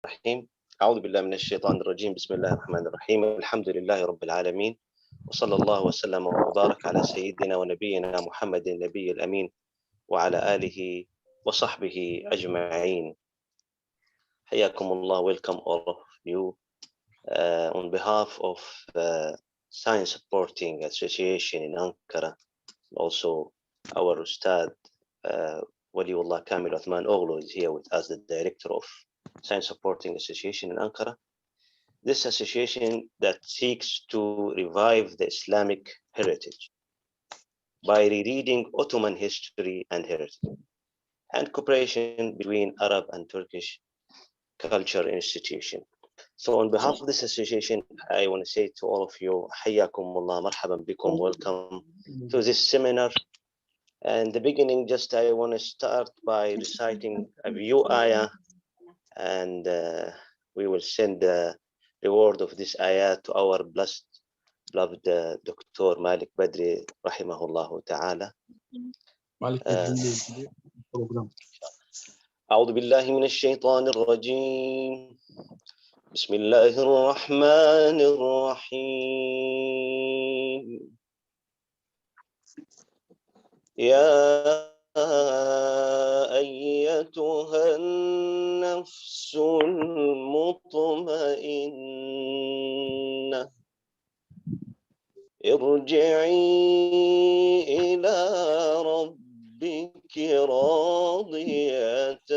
الرحيم. أعوذ بالله من الشيطان الرجيم. بسم الله الرحمن الرحيم. الحمد لله رب العالمين، وصلى الله وسلم وبارك على سيدنا ونبينا محمد النبي الأمين وعلى آله وصحبه أجمعين. حياكم الله. Welcome all of you on behalf of Science Supporting Association in Ankara. Also our Ustad Waliullah Kamil Uthman Oghlu is here with us, the director of Science Supporting Association in Ankara. This association that seeks to revive the Islamic heritage by rereading Ottoman history and heritage, and cooperation between Arab and Turkish culture institution. So on behalf of this association, I want to say to all of you, Hayyakumullah, marhaban bikum, welcome to this seminar. And the beginning, just I want to start by reciting a few ayah, and we will send the reward of this ayah to our blessed, beloved Dr. Malik Badri, rahimahullah ta'ala. أعوذ بالله من الشيطان الرجيم. بسم الله الرحمن الرحيم. يا أيتها النفس المطمئنة ارجعي إلى ربك راضية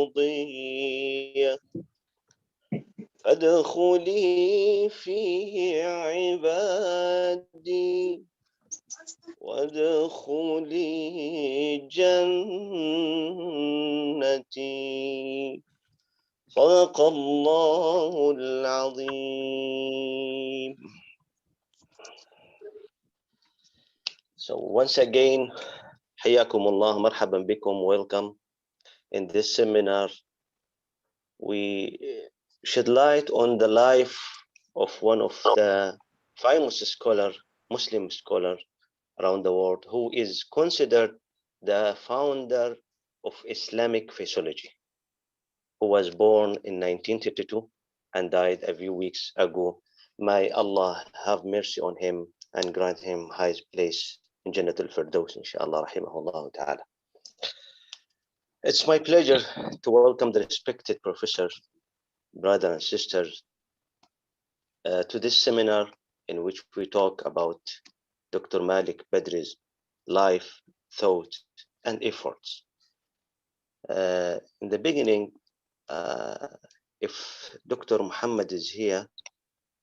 مرضية فادخلي في عبادي وادخلي جنتي صدق الله العظيم. So once again, Hayyakumullah, marhaban bikum, welcome. In this seminar, we shed light on the life of one of the famous Muslim scholar around the world, who is considered the founder of Islamic physiology, who was born in 1932 and died a few weeks ago. May Allah have mercy on him and grant him highest place in Jannat al-Firdaus, inshallah, rahimahullah ta'ala. It's my pleasure to welcome the respected professors, brothers and sisters, to this seminar in which we talk about Dr. Malik Badri's life, thoughts, and efforts. In the beginning, if Dr. Muhammad is here,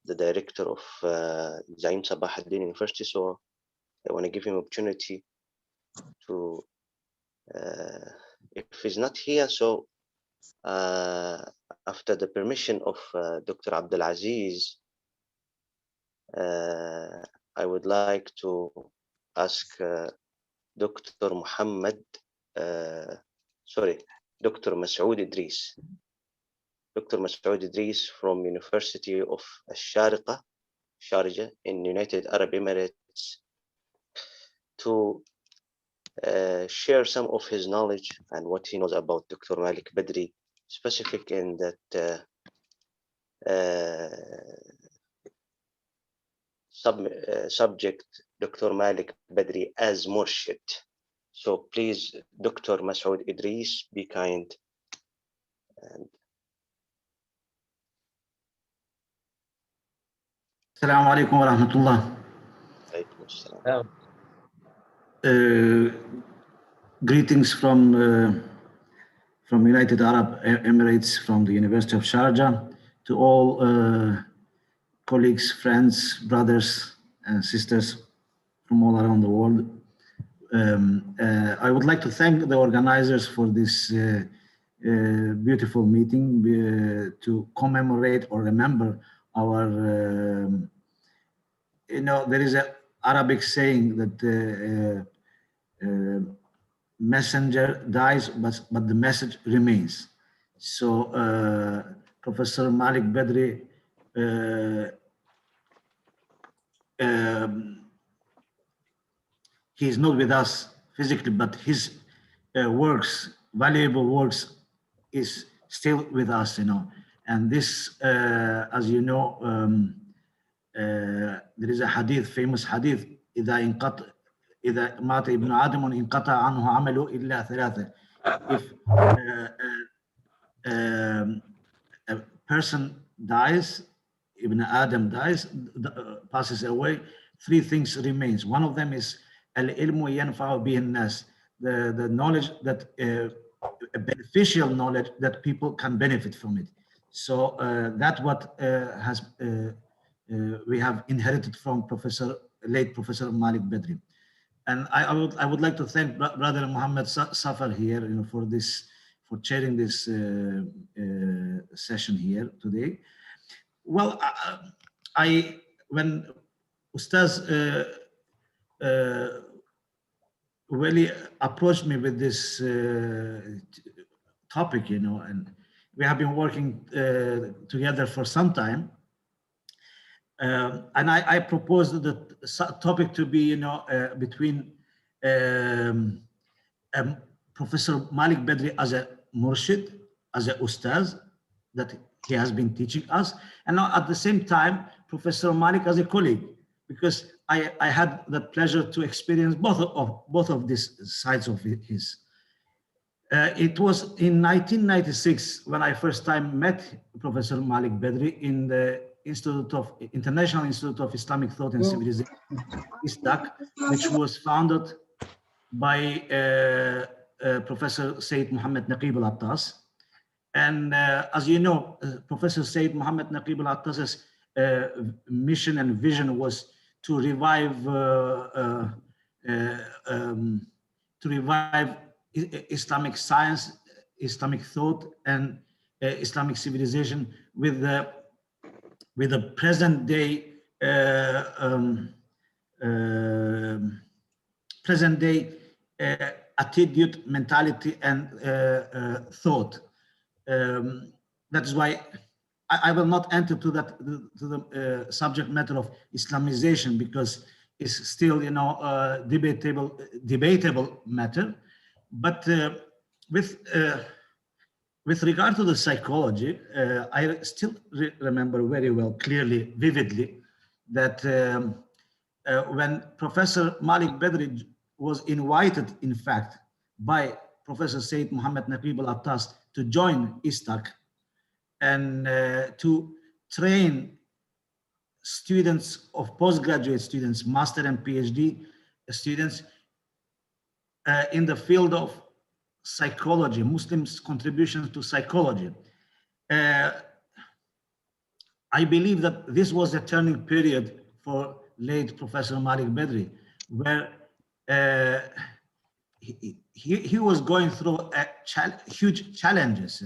the director of Zaim Sabah ad-Din University, so I want to give him opportunity to, if he's not here, so after the permission of Dr. Abdul Aziz, I would like to ask Dr. Muhammad, Dr. Masoud Idris. Dr. Masoud Idris from University of Al-Sharqa, Sharjah in United Arab Emirates, to share some of his knowledge and what he knows about Dr. Malik Badri, specific in that subject, Dr. Malik Badri as Murshid. So please, Dr. Masoud Idris, be kind. Assalamu alaikum wa rahmatullah. Greetings from United Arab Emirates, from the University of Sharjah, to all colleagues, friends, brothers and sisters from all around the world. I would like to thank the organizers for this beautiful meeting to commemorate or remember our, there is an Arabic saying that messenger dies, but the message remains. So Professor Malik Badri he is not with us physically, but his works, valuable works, is still with us, and this, as you know, there is a hadith, famous hadith, إذا مات ابن آدم انقطع عنه عمله إلا ثلاثة. If a person dies, Ibn Adam dies, passes away, three things remains. One of them is al-ilmu yanfa'u bihi an-nas, the knowledge that a beneficial knowledge that people can benefit from it. So that's what we have inherited from late Professor Malik Badri. And I would like to thank Brother Muhammad Safar here, for chairing this session here today. Well, when Ustaz really approached me with this topic, and we have been working together for some time. And I proposed the topic to be, between Professor Malik Badri as a murshid, as a ustaz that he has been teaching us, and now at the same time Professor Malik as a colleague, because I had the pleasure to experience both of these sides of his. It was in 1996 when I first time met Professor Malik Badri in the International Institute of Islamic Thought and Civilization, ISTAC, which was founded by Professor Sayyid Muhammad Naqib al-Attas. And as you know, Professor Sayyid Muhammad Naqib al-Attas's mission and vision was to revive Islamic science, Islamic thought, and Islamic civilization with the present day attitude, mentality, and thought. That is why I will not enter to the subject matter of Islamization, because it's still, debatable matter. But with regard to the psychology, I still remember very well, clearly, vividly, that when Professor Malik Badri was invited, in fact, by Professor Sayyid Muhammad Naqib al-Attas to join ISTAC and to train students of postgraduate students, master and PhD students in the field of psychology, Muslims' contributions to psychology. I believe that this was a turning period for late Professor Malik Badri, where he was going through huge challenges.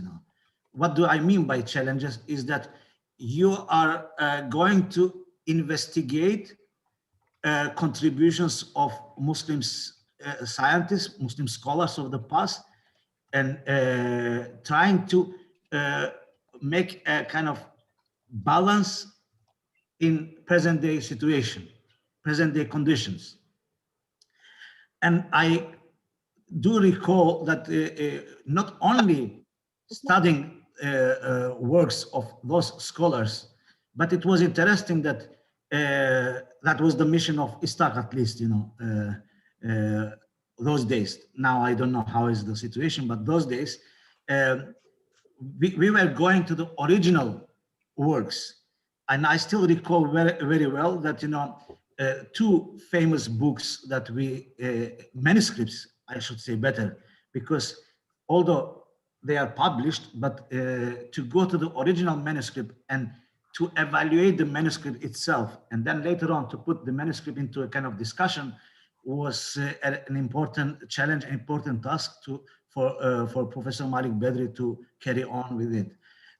What do I mean by challenges is that you are going to investigate contributions of Muslims, scientists, Muslim scholars of the past, and trying to make a kind of balance in present day situation, present day conditions. And I do recall that not only studying works of those scholars, but it was interesting that that was the mission of ISTAC, at least, those days. Now I don't know how is the situation, but those days we were going to the original works, and I still recall very well that two famous books that we manuscripts, I should say better, because although they are published, but to go to the original manuscript and to evaluate the manuscript itself, and then later on to put the manuscript into a kind of discussion, was an important challenge, an important task for Professor Malik Badri to carry on with it.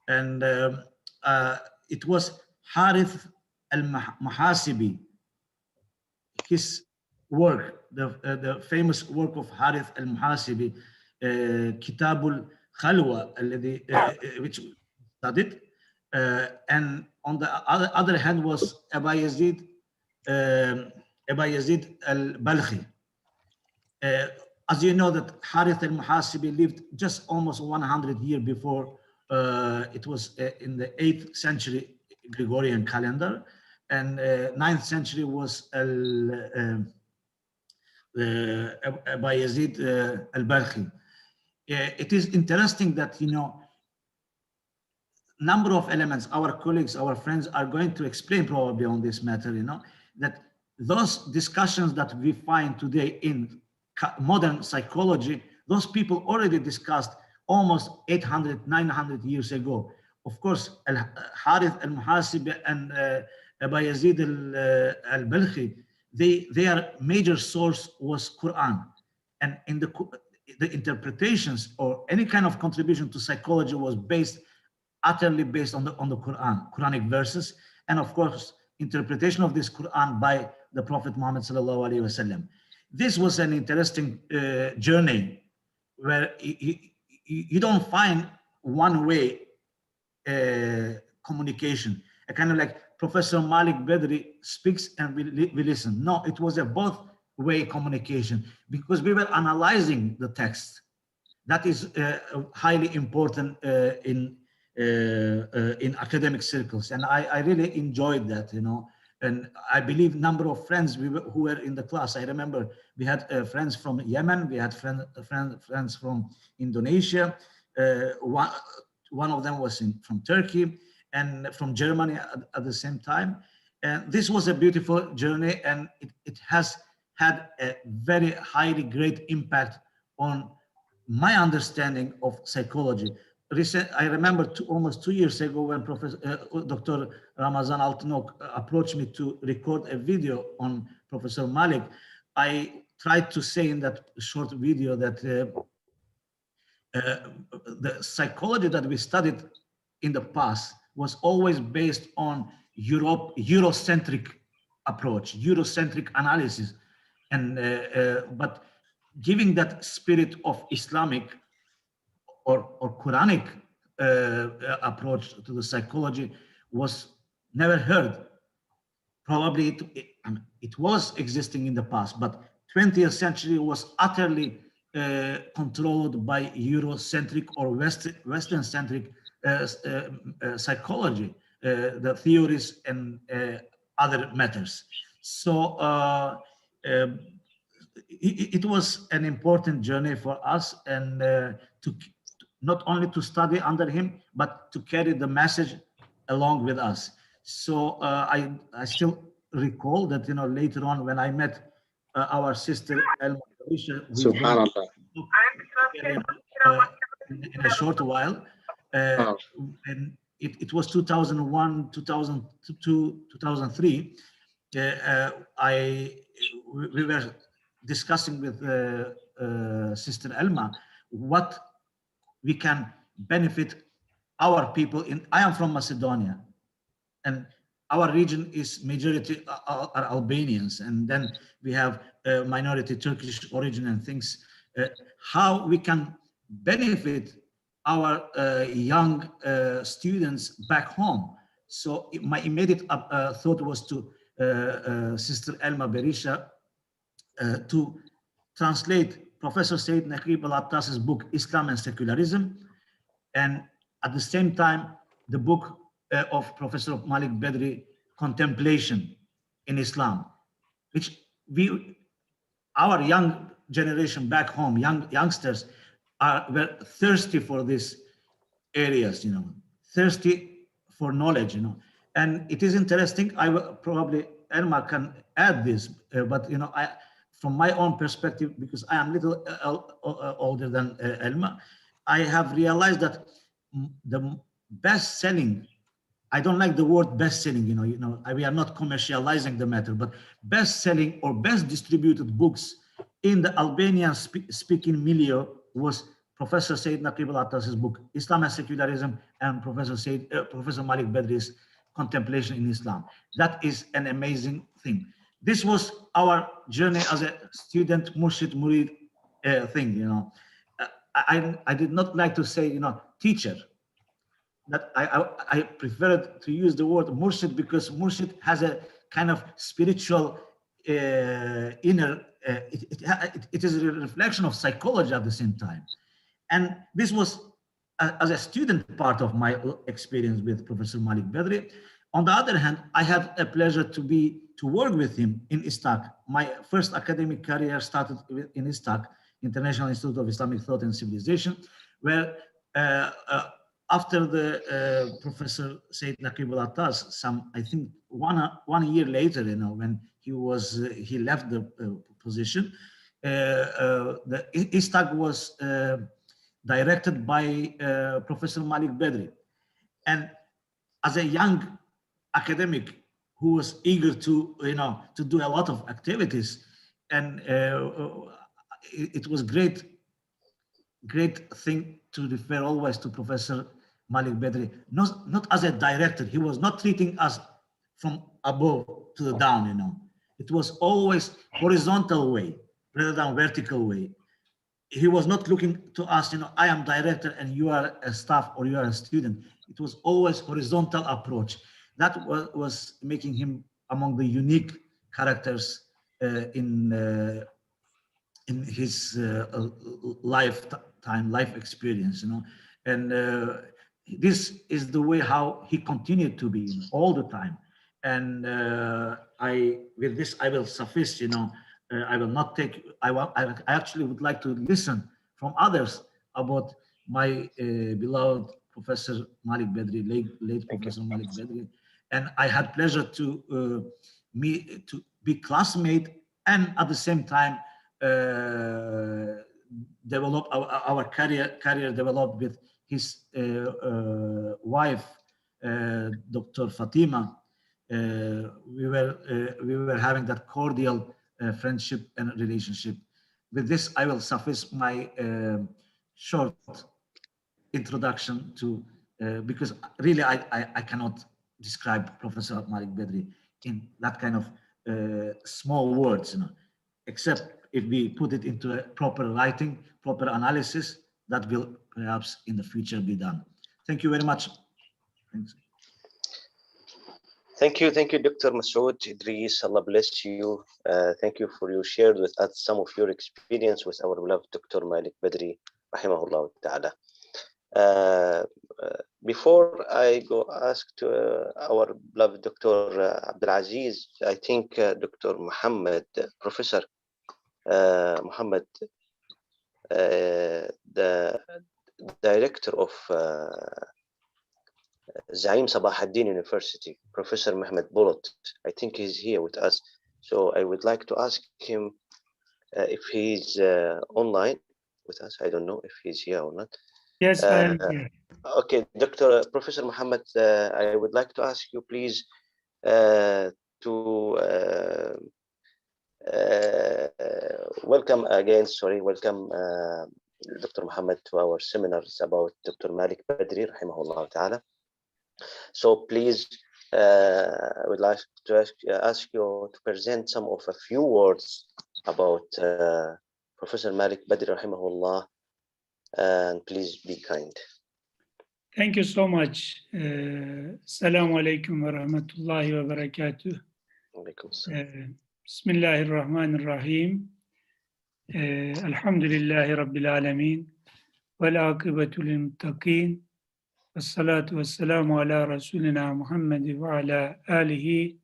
And it was Harith al-Muhasibi, his work, the famous work of Harith al-Muhasibi, Kitabul Khalwa, which studied, and on the other hand was Aba Yazid al-Balkhi. as you know, that Harith al-Muhasibi lived just almost 100 years before. It was in the 8th century Gregorian calendar, and 9th century was Bayezid al-Balkhi. It is interesting that, you know, number of elements, our colleagues, our friends are going to explain probably on this matter, you know, that those discussions that we find today in modern psychology, those people already discussed almost 800, 900 years ago. Of course, Harith al-Muhasibi and Bayezid al-Balkhi, their major source was Quran. And in the interpretations or any kind of contribution to psychology was utterly based on the Quran, Quranic verses, and of course, interpretation of this Quran by the Prophet Muhammad sallallahu alaihi wasallam. This was an interesting journey where you don't find one-way communication. A kind of like Professor Malik Badri speaks and we listen. No, it was a both-way communication because we were analyzing the text. That is highly important in academic circles, and I really enjoyed that, you know. And I believe number of friends who were in the class. I remember we had friends from Yemen, we had friends from Indonesia. One of them was from Turkey and from Germany at the same time. And this was a beautiful journey, and it has had a very highly great impact on my understanding of psychology. I remember almost 2 years ago when Dr. Ramazan Altınok approached me to record a video on Professor Malik. I tried to say in that short video that the psychology that we studied in the past was always based on Eurocentric approach, Eurocentric analysis, and but giving that spirit of Islamic or Quranic approach to the psychology was never heard. Probably it was existing in the past, but 20th century was utterly controlled by Eurocentric or Western-centric psychology, the theories and other matters. So it was an important journey for us, and to not only to study under him, but to carry the message along with us. So I still recall that, you know, later on when I met our sister Elma, Subhanallah. In a short while, and it was 2001, 2002, 2003. We were discussing with Sister Elma what we can benefit our people in. I am from Macedonia, and our region is majority are Albanians, and then we have minority Turkish origin and things. How we can benefit our young students back home. So my immediate thought was to Sister Elma Berisha to translate Professor Said Naqib al-Attas's book, Islam and Secularism, and at the same time, the book of Professor Malik Badri, Contemplation in Islam, which our young generation back home, youngsters, were thirsty for these areas, you know, thirsty for knowledge, you know. And it is interesting, I will probably, Elma can add this, but, you know, from my own perspective, because I am a little older than Elma, I have realized that the best selling, I don't like the word best selling, we are not commercializing the matter, but best selling or best distributed books in the Albanian speaking milieu was Professor Said Naqib al-Attas's book, Islam and Secularism, and Professor Malik Badri's Contemplation in Islam. That is an amazing thing. This was our journey as a student, Murshid, Murid thing, I did not like to say, teacher. That I preferred to use the word Murshid because Murshid has a kind of spiritual inner it is a reflection of psychology at the same time. And this was, as a student, part of my experience with Professor Malik Badri. On the other hand, I had a pleasure to work with him in ISTAC. My first academic career started in ISTAC, International Institute of Islamic Thought and Civilization, where after the Professor Said Naqibul Attas, I think one year later, when he left the position, the ISTAC was directed by Professor Malik Badri. And as a young academic who was eager to do a lot of activities, and it was great thing to refer always to Professor Malik Badri, not as a director. He was not treating us from above to the down, It was always horizontal way rather than vertical way. He was not looking to us, I am director and you are a staff or you are a student. It was always horizontal approach. That was making him among the unique characters in his life experience, and this is the way how he continued to be all the time. And with this I will suffice, I will not take. I actually would like to listen from others about my beloved Professor Malik Badri, late Professor Malik Badri, and I had pleasure to be classmate, and at the same time develop our career developed with his wife, Dr. Fatima. We were having that cordial friendship and relationship. With this, I will suffice my short introduction to because really I cannot describe Professor Malik Badri in that kind of small words, except if we put it into a proper writing, proper analysis, that will perhaps in the future be done. Thank you very much. Thanks. Thank you, Dr. Masoud Idris. Allah bless you. Thank you for you shared with us some of your experience with our beloved Dr. Malik Badri, rahimahullah ta'ala. Before I go ask to our beloved Dr. Abdulaziz, I think Dr. Muhammad, Professor Muhammad, the director of Zaim Sabah ad-Din University, Professor Mehmet Bulut, I think he's here with us. So I would like to ask him if he's online with us. I don't know if he's here or not. Yes, I am here. Okay, Professor Muhammad, I would like to ask you please to welcome Dr. Muhammad to our seminars about Dr. Malik Badri, rahimahullah ta'ala. So please, I would like to ask you to present some of a few words about Professor Malik Badri, rahimahullah, and please be kind. Thank you so much. Assalamu alaikum wa rahmatullahi wa barakatuh. Bismillahir Rahmanir Rahim. Alhamdulillahi Rabbil Alameen. Wal aqibatu lil muttaqin. Wassalatu wassalamu ala Rasulina Muhammad wa ala alihi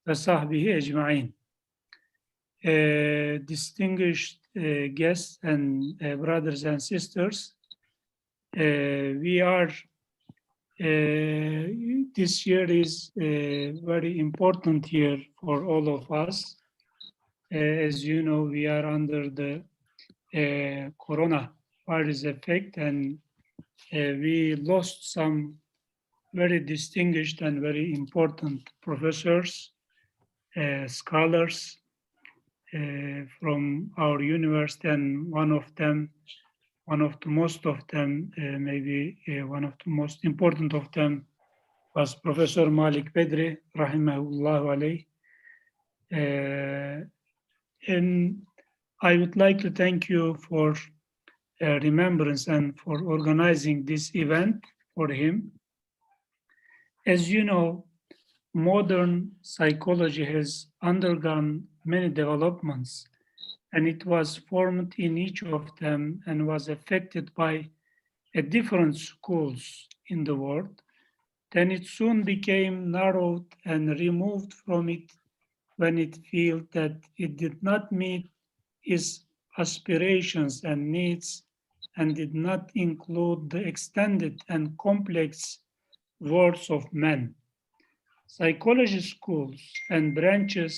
wa sahbihi ajma'in. Distinguished guests and brothers and sisters, we are this year is a very important year for all of us. As you know, we are under the coronavirus effect, and we lost some very distinguished and very important professors, scholars from our university, and one of the most important of them was Professor Malik Badri, rahimahullah alayh. And I would like to thank you for remembrance and for organizing this event for him. As you know, modern psychology has undergone many developments, and it was formed in each of them and was affected by a different schools in the world, then it soon became narrowed and removed from it when it felt that it did not meet its aspirations and needs and did not include the extended and complex worlds of men. Psychology schools and branches,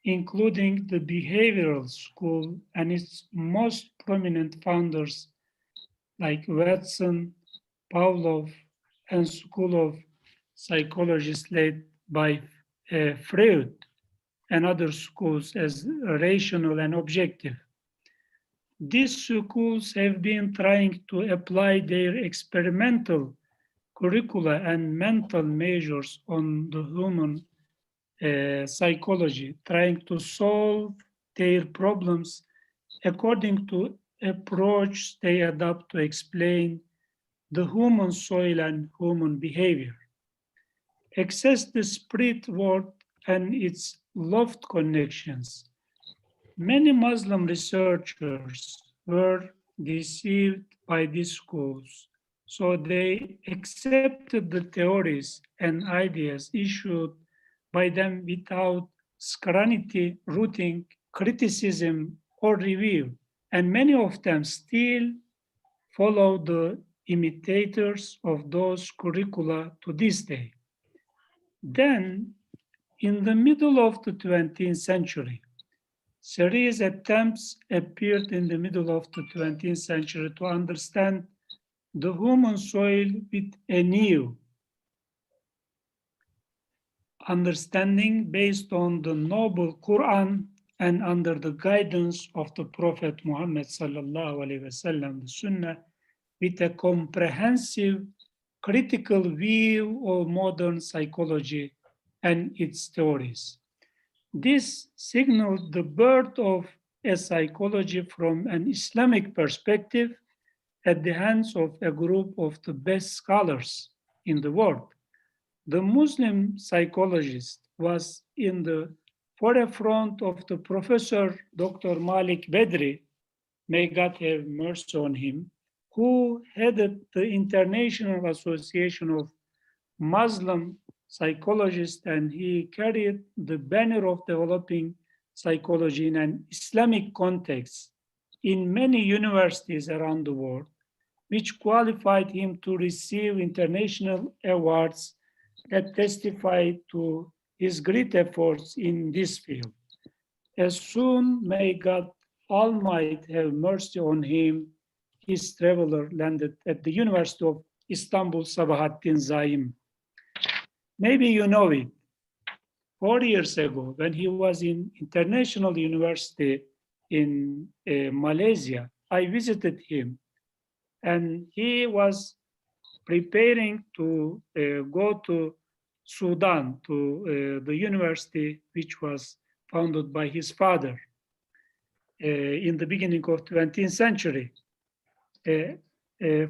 including the behavioral school and its most prominent founders like Watson, Pavlov, and School of Psychologists led by Freud, and other schools as rational and objective. These schools have been trying to apply their experimental curricula and mental measures on the human psychology, trying to solve their problems according to approach they adopt to explain the human soil and human behavior. Access the spirit world and its loved connections. Many Muslim researchers were deceived by these schools, so they accepted the theories and ideas issued by them without scrutiny, rooting, criticism, or review. And many of them still follow the imitators of those curricula to this day. Then, in the middle of the 20th century, serious attempts appeared in the middle of the 20th century to understand the human soil with a new understanding based on the noble Quran and under the guidance of the Prophet Muhammad sallallahu alaihi wasallam, the Sunnah, with a comprehensive critical view of modern psychology and its theories. This signaled the birth of a psychology from an Islamic perspective at the hands of a group of the best scholars in the world. The Muslim psychologist was in the forefront of the Professor Dr. Malik Badri, may God have mercy on him, who headed the International Association of Muslim Psychologists, and he carried the banner of developing psychology in an Islamic context in many universities around the world, which qualified him to receive international awards that testify to his great efforts in this field. As soon may God Almighty have mercy on him, his traveler landed at the University of Istanbul Sabahattin Zaim. Maybe you know it. 4 years ago, when he was in International University in Malaysia, I visited him, and he was preparing to go to Sudan, to the university which was founded by his father in the beginning of 20th century.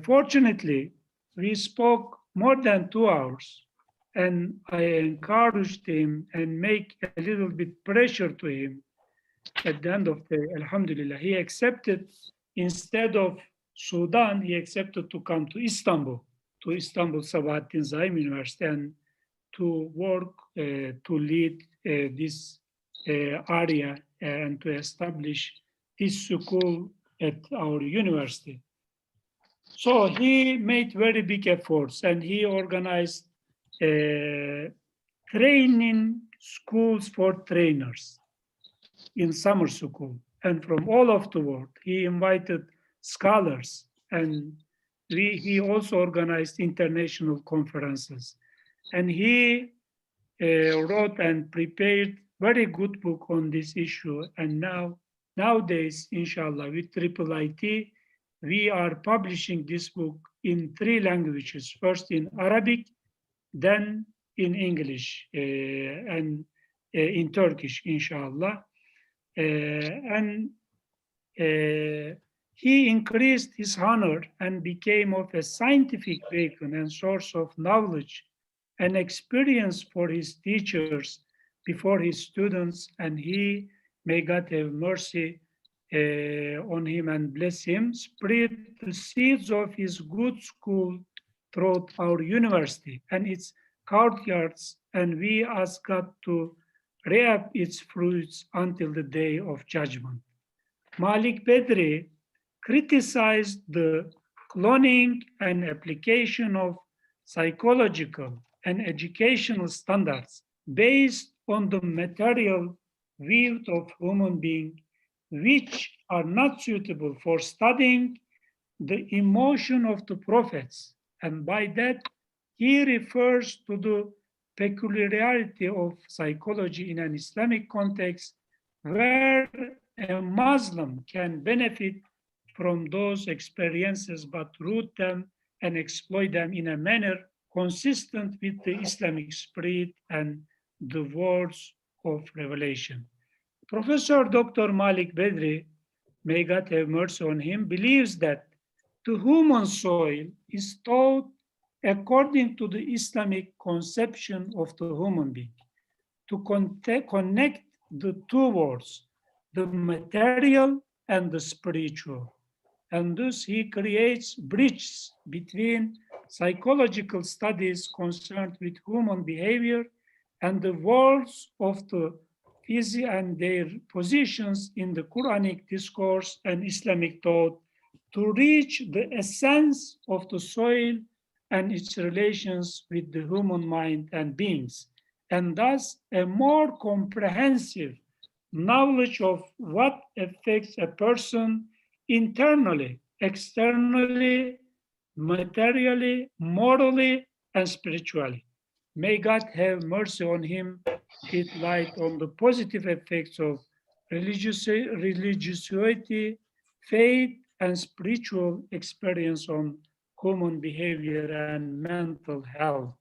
Fortunately, we spoke more than 2 hours, and I encouraged him and make a little bit pressure to him. At the end of the Alhamdulillah, he accepted, instead of Sudan, he accepted to come to Istanbul Sabahattin Zaim University, and to work to lead this area and to establish this school at our university. So he made very big efforts, and he organized training schools for trainers in summer school. And from all over the world, he invited scholars, and he also organized international conferences. And he wrote and prepared very good book on this issue. And nowadays, inshallah, with IIIT, we are publishing this book in 3 languages, first in Arabic, then in English, and in Turkish, inshallah. He increased his honor and became of a scientific beacon and source of knowledge and experience for his teachers before his students, and he, may God have mercy, on him and bless him, spread the seeds of his good school throughout our university and its courtyards, and we ask God to reap its fruits until the day of judgment. Malik Badri criticized the cloning and application of psychological and educational standards based on the material view of human being, which are not suitable for studying the emotion of the prophets. And by that, he refers to the peculiarity of psychology in an Islamic context where a Muslim can benefit from those experiences but root them and exploit them in a manner consistent with the Islamic spirit and the words of revelation. Professor Dr. Malik Badri, may God have mercy on him, believes that the human soul is taught according to the Islamic conception of the human being. To connect the two worlds, the material and the spiritual. And thus he creates bridges between psychological studies concerned with human behavior and the worlds of the physics and their positions in the Quranic discourse and Islamic thought to reach the essence of the soul and its relations with the human mind and beings, and thus a more comprehensive knowledge of what affects a person internally, externally, materially, morally, and spiritually. May God have mercy on him, shed light on the positive effects of religiosity, faith, and spiritual experience on human behavior and mental health.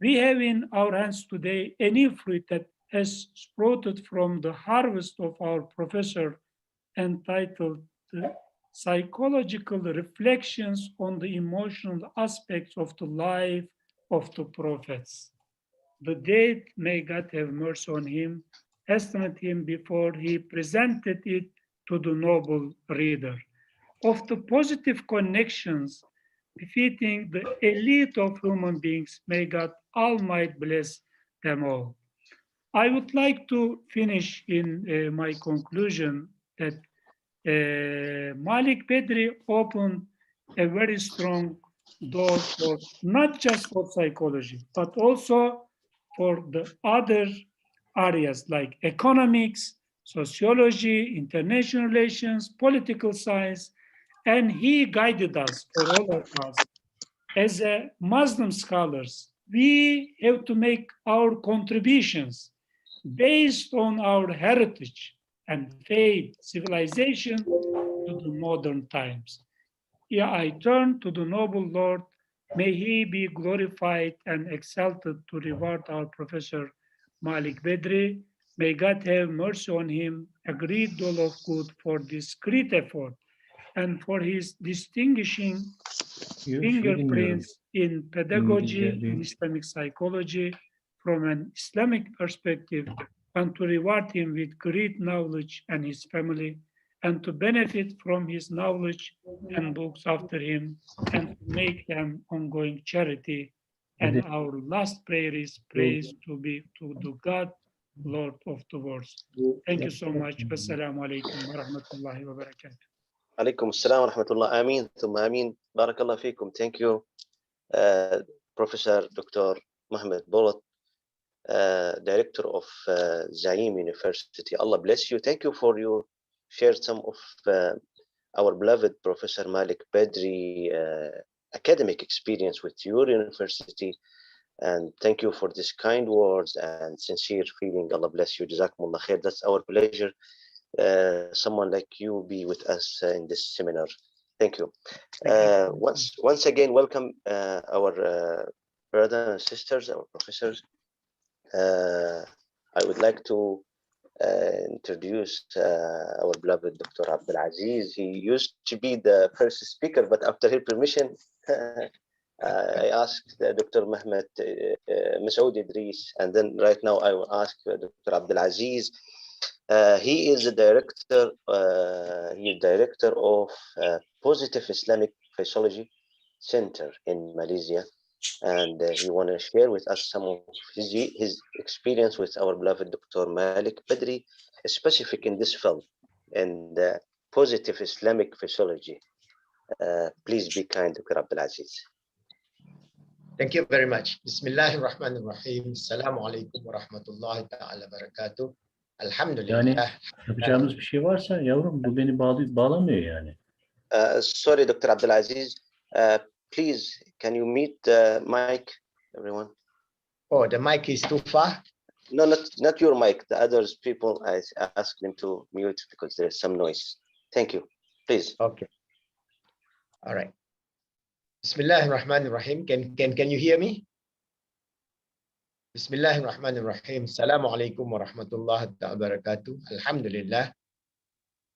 We have in our hands today a new fruit that has sprouted from the harvest of our professor, entitled Psychological Reflections on the Emotional Aspects of the Life of the Prophets. The date, may God have mercy on him, estimated him before he presented it to the noble reader. Of the positive connections befitting the elite of human beings, may God Almighty bless them all. I would like to finish in my conclusion that Malik Badri opened a very strong door for not just for psychology, but also for the other areas like economics, sociology, international relations, political science, and he guided us, for all of us, as a Muslim scholars. We have to make our contributions based on our heritage and faith, civilization to the modern times. Yeah, I turn to the noble Lord. May he be glorified and exalted to reward our professor Malik Badri. May God have mercy on him, a great deal of good for this great effort and for his distinguishing fingerprints in pedagogy and Islamic psychology from an Islamic perspective, and to reward him with great knowledge and his family, and to benefit from his knowledge and books after him, and to make them ongoing charity. And our last prayer is praise to be to the God, Lord of the worlds. Thank you so much. Wassalamu alaikum wa rahmatullahi wa barakatuh. عليكم السلام ورحمة الله. آمين ثم آمين. بارك الله فيكم. Thank you, Professor Dr. Mohammed Bullet, Director of Zaim University. Allah bless you. Thank you for your shared some of our beloved Professor Malik Badri academic experience with your university. And thank you for this kind words and sincere feeling. Allah bless you. Jazakumullah khair. That's our pleasure. Someone like you be with us in this seminar. Thank you. Once again, welcome our brothers and sisters, our professors. I would like to introduce our beloved Dr. Abdul Aziz. He used to be the first speaker, but after his permission, I asked Dr. Mohammed Masoud Idris, and then right now I will ask Dr. Abdul Aziz He is the director. He's director of Positive Islamic Physiology Center in Malaysia, and he want to share with us some of his experience with our beloved Dr. Malik Badri, specific in this field and positive Islamic physiology. Please be kind, Dr. Abdul Aziz. Thank you very much. Bismillahirrahmanirrahim. Assalamu alaikum wa rahmatullahi ta'ala barakatuh. Alhamdulillah. Yani yapacağımız bir şey varsa yavrum bu beni bağlamıyor yani. Sorry, Dr. Abdul Aziz. Please, can you mute the mic, everyone? Oh, the mic is too far? No, not your mic. The others people, I asked them to mute because there's some noise. Thank you. Please. Okay. All right. Bismillahirrahmanirrahim. Can you hear me? Bismillahirrahmanirrahim. Assalamu alaikum wa rahmatullahi wa barakatuh. Alhamdulillah.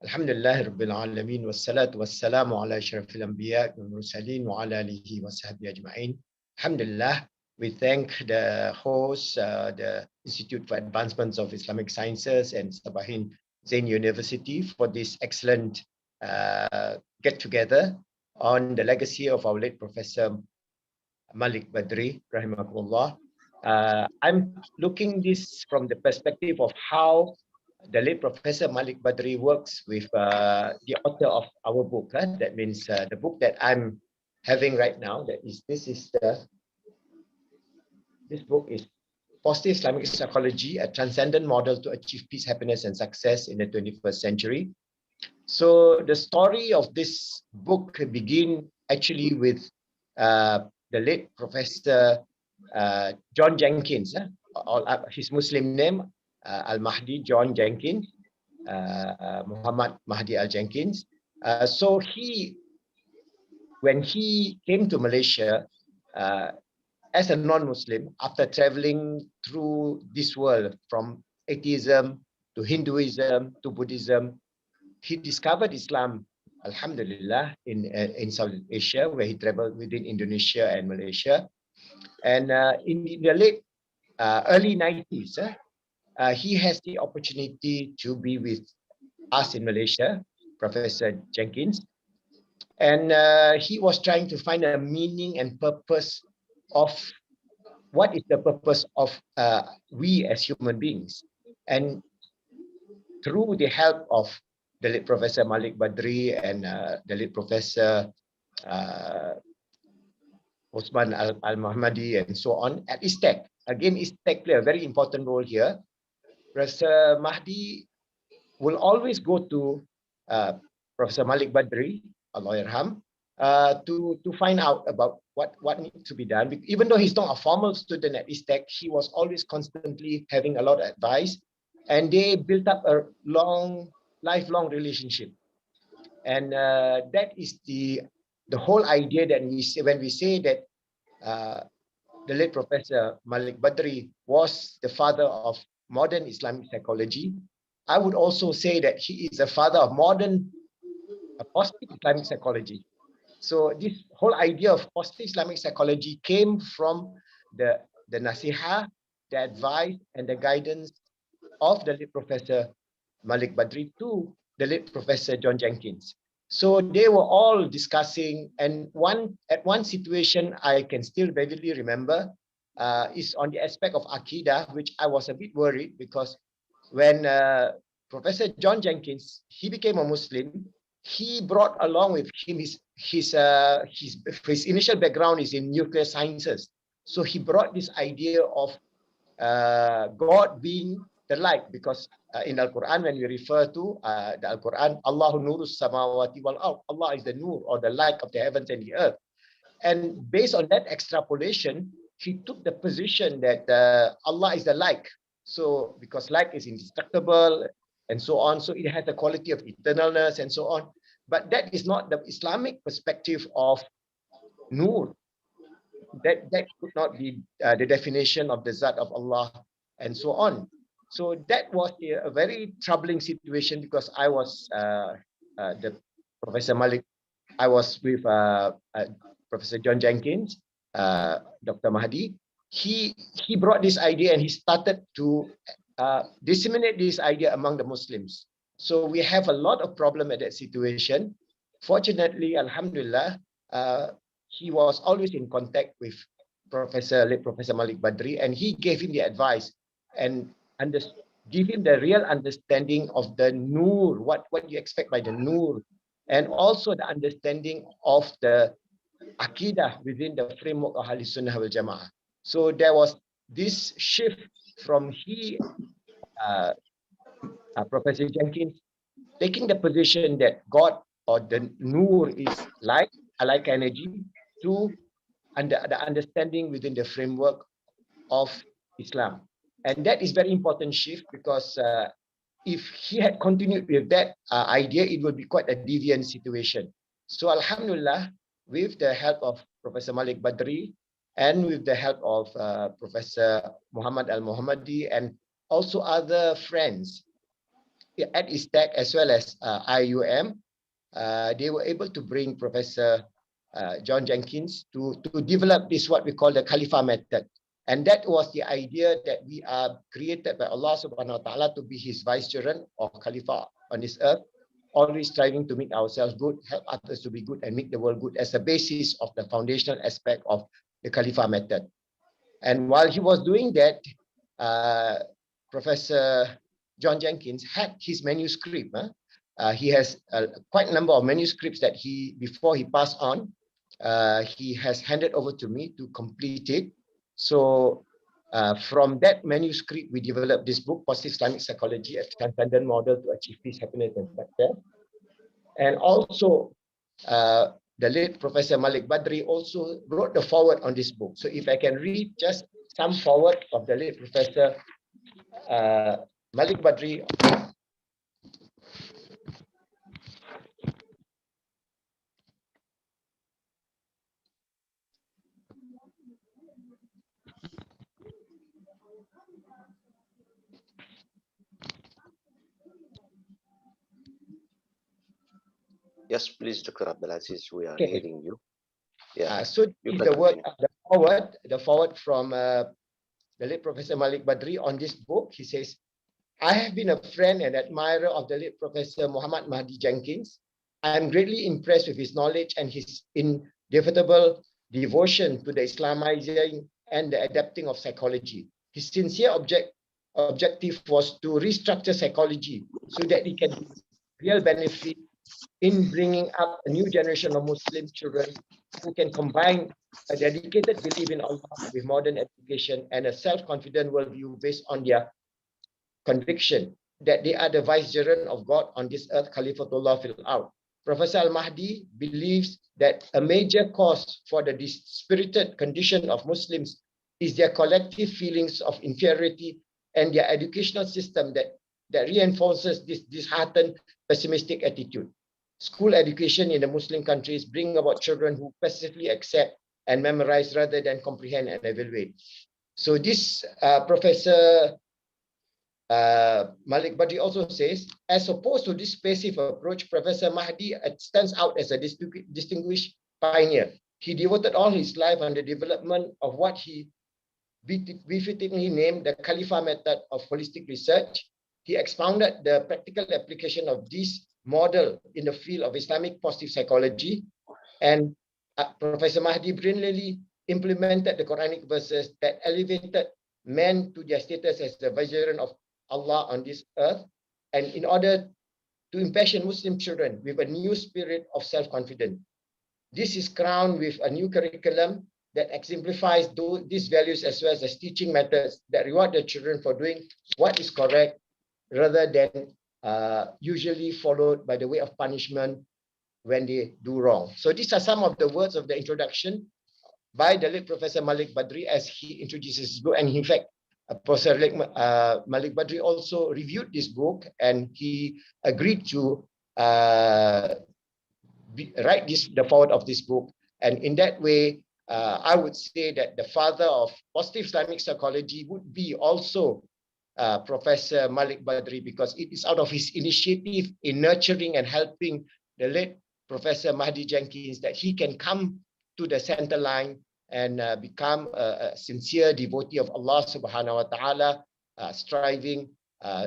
Alhamdulillah Rabbil Alameen. Wassalatu wassalamu ala ashrafil anbiya wal mursalin wa ala alihi wa sahbihi ajma'in. Alhamdulillah. We thank the host, the Institute for Advancements of Islamic Sciences and Sabahin Zain University for this excellent get-together on the legacy of our late Professor Malik Badri, rahimahullah. I'm looking this from the perspective of how the late Professor Malik Badri works with the author of our book. That means the book that I'm having right now. This book is Positive Islamic Psychology, a transcendent model to achieve peace, happiness, and success in the 21st century. So the story of this book begin actually with the late Professor John Jenkins, his Muslim name, Al-Mahdi John Jenkins, Muhammad Mahdi Al-Jenkins. So when he came to Malaysia, as a non-Muslim, after traveling through this world from atheism to Hinduism to Buddhism, he discovered Islam, alhamdulillah, in South Asia, where he traveled within Indonesia and Malaysia. And in the late early 90s, he has the opportunity to be with us in Malaysia, Professor Jenkins. And he was trying to find a meaning and purpose of what is the purpose of we as human beings. And through the help of the late Professor Malik Badri and the late Professor Osman Al-Muhammadi and so on at ISTEC. Again, ISTEC play a very important role here. Professor Mahdi will always go to Professor Malik Badri, Allah yarham, to find out about what needs to be done. Even though he's not a formal student at ISTEC, he was always constantly having a lot of advice, and they built up a lifelong relationship. And that is the whole idea that we say when we say that the late Professor Malik Badri was the father of modern Islamic psychology. I would also say that he is a father of modern positive Islamic psychology. So this whole idea of positive Islamic psychology came from the nasihah, the advice, and the guidance of the late Professor Malik Badri to the late Professor John Jenkins. So they were all discussing, and at one situation I can still vividly remember is on the aspect of Aqidah, which I was a bit worried because when Professor John Jenkins, he became a Muslim, he brought along with him his initial background is in nuclear sciences. So he brought this idea of God being the light, because in Al-Quran, when we refer to the Al-Quran, Allahu nurus samawati wal ard, Allah is the nur or the light of the heavens and the earth. And based on that extrapolation, he took the position that Allah is the light. So because light is indestructible and so on, so it has the quality of eternalness and so on. But that is not the Islamic perspective of nur. That could not be the definition of the Zat of Allah and so on. So that was a very troubling situation because I was the Professor Malik. I was with Professor John Jenkins, Dr. Mahdi. He brought this idea and he started to disseminate this idea among the Muslims. So we have a lot of problem at that situation. Fortunately, Alhamdulillah, he was always in contact with late Professor Malik Badri, and he gave him the advice and give him the real understanding of the Noor, what you expect by the Noor, and also the understanding of the Aqidah within the framework of Ahlus Sunnah wal Jama'ah. So there was this shift from Professor Jenkins taking the position that God or the Noor is light, like energy, to the understanding within the framework of Islam. And that is very important shift, because if he had continued with that idea, it would be quite a deviant situation. So Alhamdulillah, with the help of Professor Malik Badri and with the help of Professor Muhammad Al-Muhammadi and also other friends at ISTAC as well as IUM, they were able to bring Professor John Jenkins to develop this, what we call the Khalifa method. And that was the idea that we are created by Allah subhanahu wa ta'ala to be his vicegerent or Khalifa on this earth, always striving to make ourselves good, help others to be good, and make the world good as the basis of the foundational aspect of the Khalifa method. And while he was doing that, Professor John Jenkins had his manuscript. He has quite a number of manuscripts that before he passed on, he has handed over to me to complete it. So from that manuscript, we developed this book, Positive Islamic Psychology, a Transcendent Model to Achieve Peace, Happiness, and Success. And also, the late Professor Malik Badri also wrote the foreword on this book. So if I can read just some foreword of the late Professor Malik Badri. Yes, please, Dr. Abdulaziz, we are hearing you. Yeah. So the forward from the late Professor Malik Badri on this book. He says, I have been a friend and admirer of the late Professor Muhammad Mahdi Jenkins. I am greatly impressed with his knowledge and his indefatigable devotion to the Islamizing and the adapting of psychology. His sincere objective was to restructure psychology so that it can be real benefit in bringing up a new generation of Muslim children who can combine a dedicated belief in Allah with modern education and a self-confident worldview based on their conviction that they are the vicegerent of God on this earth, Khalifatullah fil ard. Professor Al-Mahdi believes that a major cause for the dispirited condition of Muslims is their collective feelings of inferiority and their educational system that reinforces this disheartened, pessimistic attitude. School education in the Muslim countries bring about children who passively accept and memorize rather than comprehend and evaluate. So this Professor Malik Badri also says, as opposed to this passive approach, Professor Mahdi stands out as a distinguished pioneer. He devoted all his life on the development of what he befittingly named the Khalifa method of holistic research. He expounded the practical application of this model in the field of Islamic positive psychology, and Professor Mahdi brilliantly implemented the Quranic verses that elevated men to their status as the vicegerent of Allah on this earth, and in order to impassion Muslim children with a new spirit of self-confidence. This is crowned with a new curriculum that exemplifies these values, as well as teaching methods that reward the children for doing what is correct rather than usually followed by the way of punishment when they do wrong. So these are some of the words of the introduction by the late Professor Malik Badri as he introduces his book. And in fact, Professor Malik Badri also reviewed this book, and he agreed to write the foreword of this book. And in that way, I would say that the father of positive Islamic psychology would be also Professor Malik Badri, because it is out of his initiative in nurturing and helping the late Professor Mahdi Jenkins that he can come to the center line and become a sincere devotee of Allah subhanahu wa ta'ala, striving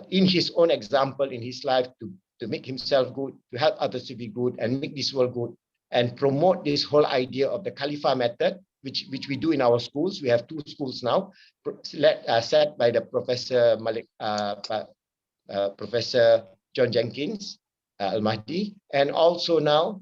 in his own example in his life to make himself good, to help others to be good, and make this world good, and promote this whole idea of the Khalifa method, which we do in our schools. We have 2 schools now, set by the Professor Malik, Professor John Jenkins Al-Mahdi, and also now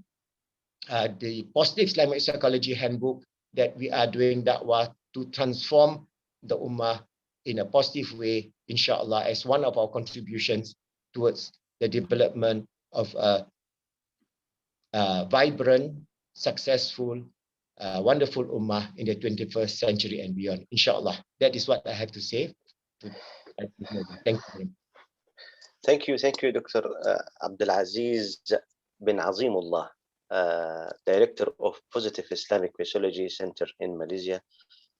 the Positive Islamic Psychology Handbook that we are doing da'wah to transform the Ummah in a positive way, inshallah, as one of our contributions towards the development of a vibrant, successful, wonderful Ummah in the 21st century and beyond, inshallah. That is what I have to say. Thank you. Thank you, Dr. Abdulaziz bin Azimullah, Director of Positive Islamic Psychology Center in Malaysia.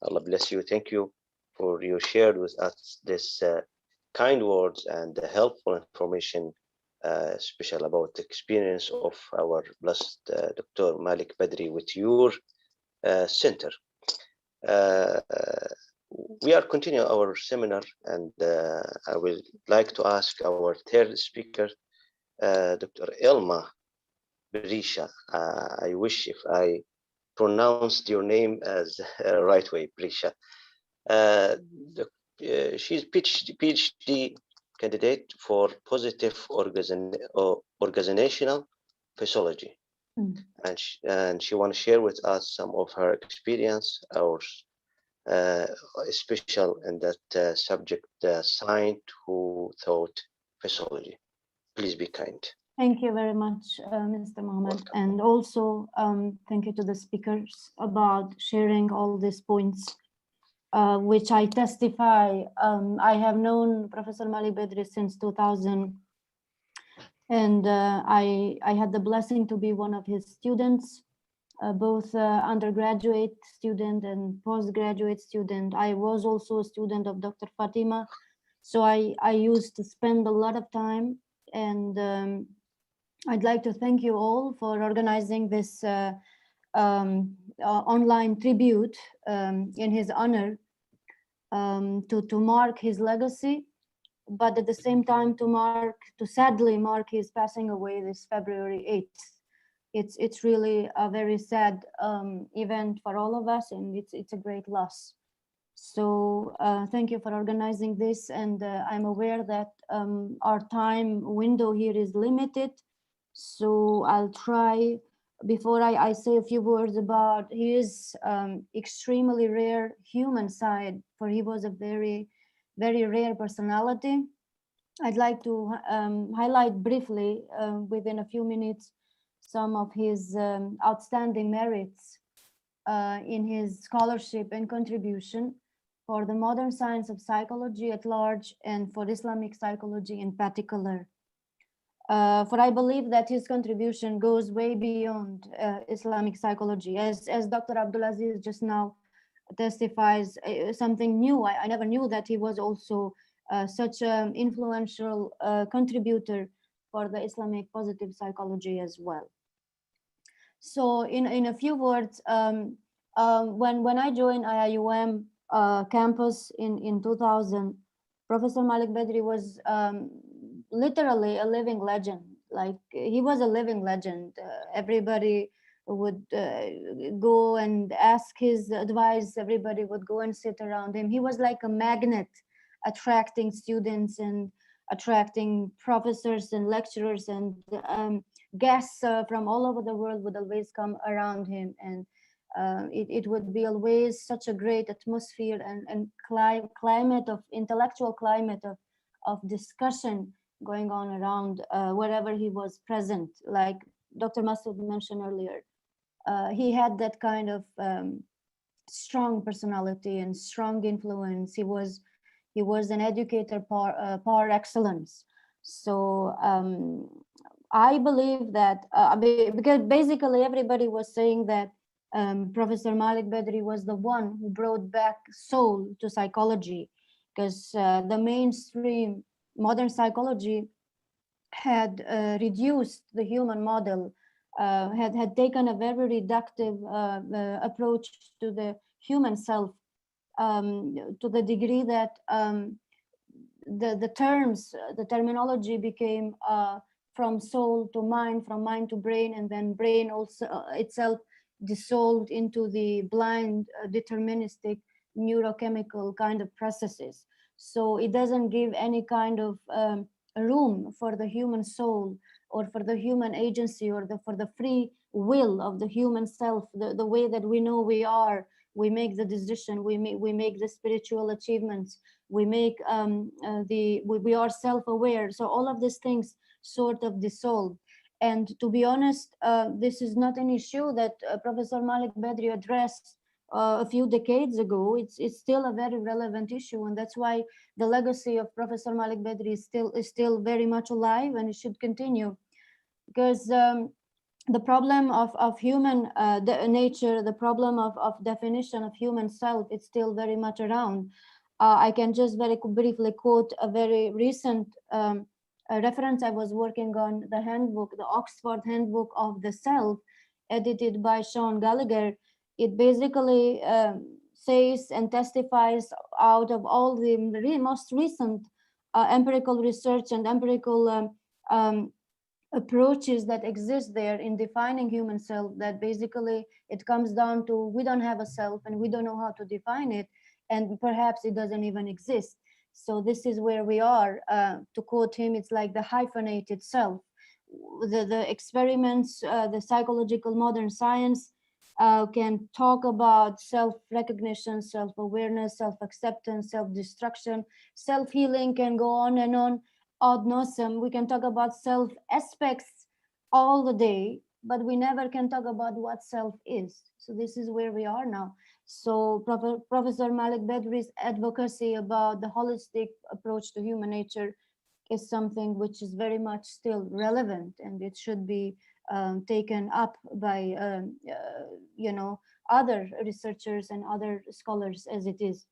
Allah bless you. Thank you for you shared with us this kind words and helpful information, especially about the experience of our blessed Dr. Malik Badri with your center. We are continuing our seminar, and I would like to ask our third speaker, Dr. Elma Brisha. I wish if I pronounced your name as right way, Brisha. She's PhD candidate for positive organizational psychology, and she want to share with us some of her experience, or special in that subject, science who thought psychology. Please be kind. Thank you very much, Mr. Mohammed. Welcome. And also thank you to the speakers about sharing all these points, which I testify. I have known Professor Malik Badri since 2000, and I had the blessing to be one of his students, both undergraduate student and postgraduate student. I was also a student of Dr. Fatima, so I used to spend a lot of time, and I'd like to thank you all for organizing this online tribute in his honor, to mark his legacy, but at the same time to sadly mark his passing away this February 8th. It's really a very sad event for all of us, and it's a great loss. So thank you for organizing this, and I'm aware that our time window here is limited. So I'll try, before I say a few words about his extremely rare human side, for he was a very, very rare personality. I'd like to highlight briefly, within a few minutes, some of his outstanding merits in his scholarship and contribution for the modern science of psychology at large, and for Islamic psychology in particular. For I believe that his contribution goes way beyond Islamic psychology. As Dr. Abdulaziz just now testifies, something new. I never knew that he was also such an influential contributor for the Islamic positive psychology as well. So in a few words, when I joined IIUM campus in 2000, Professor Malik Badri was literally a living legend. Like, he was a living legend. Everybody would go and ask his advice. Everybody would go and sit around him. He was like a magnet, attracting students and attracting professors and lecturers, and guests from all over the world would always come around him, and it would be always such a great atmosphere and climate of intellectual climate of discussion going on around wherever he was present. Like Dr. Masood mentioned earlier, he had that kind of strong personality and strong influence. He was an educator par excellence. So I believe that because basically everybody was saying that Professor Malik Badri was the one who brought back soul to psychology, because the mainstream modern psychology had reduced the human model, had taken a very reductive approach to the human self, to the degree that the terms, the terminology became from soul to mind, from mind to brain, and then brain also itself dissolved into the blind, deterministic, neurochemical kind of processes. So it doesn't give any kind of room for the human soul or for the human agency or for the free will of the human self, the way that we know we are. We make the decision, we make the spiritual achievements, we make we are self-aware. So all of these things sort of dissolve. And to be honest, this is not an issue that Professor Malik Badri addressed a few decades ago. It's still a very relevant issue, and that's why the legacy of Professor Malik Badri is still very much alive, and it should continue. Because the problem of human nature, the problem of definition of human self, it's still very much around. I can just very briefly quote a very recent a reference. I was working on the handbook, the Oxford Handbook of the Self, edited by Sean Gallagher. It basically says and testifies out of all the most recent empirical research and empirical approaches that exist there in defining human self, that basically it comes down to we don't have a self and we don't know how to define it, and perhaps it doesn't even exist. So this is where we are. To quote him, it's like the hyphenated self. The experiments, the psychological modern science can talk about self-recognition, self-awareness, self-acceptance, self-destruction, self-healing, can go on and on ad nauseam. We can talk about self aspects all the day, but we never can talk about what self is. So this is where we are now. So Professor Malik Badri's advocacy about the holistic approach to human nature is something which is very much still relevant, and it should be taken up by other researchers and other scholars as it is.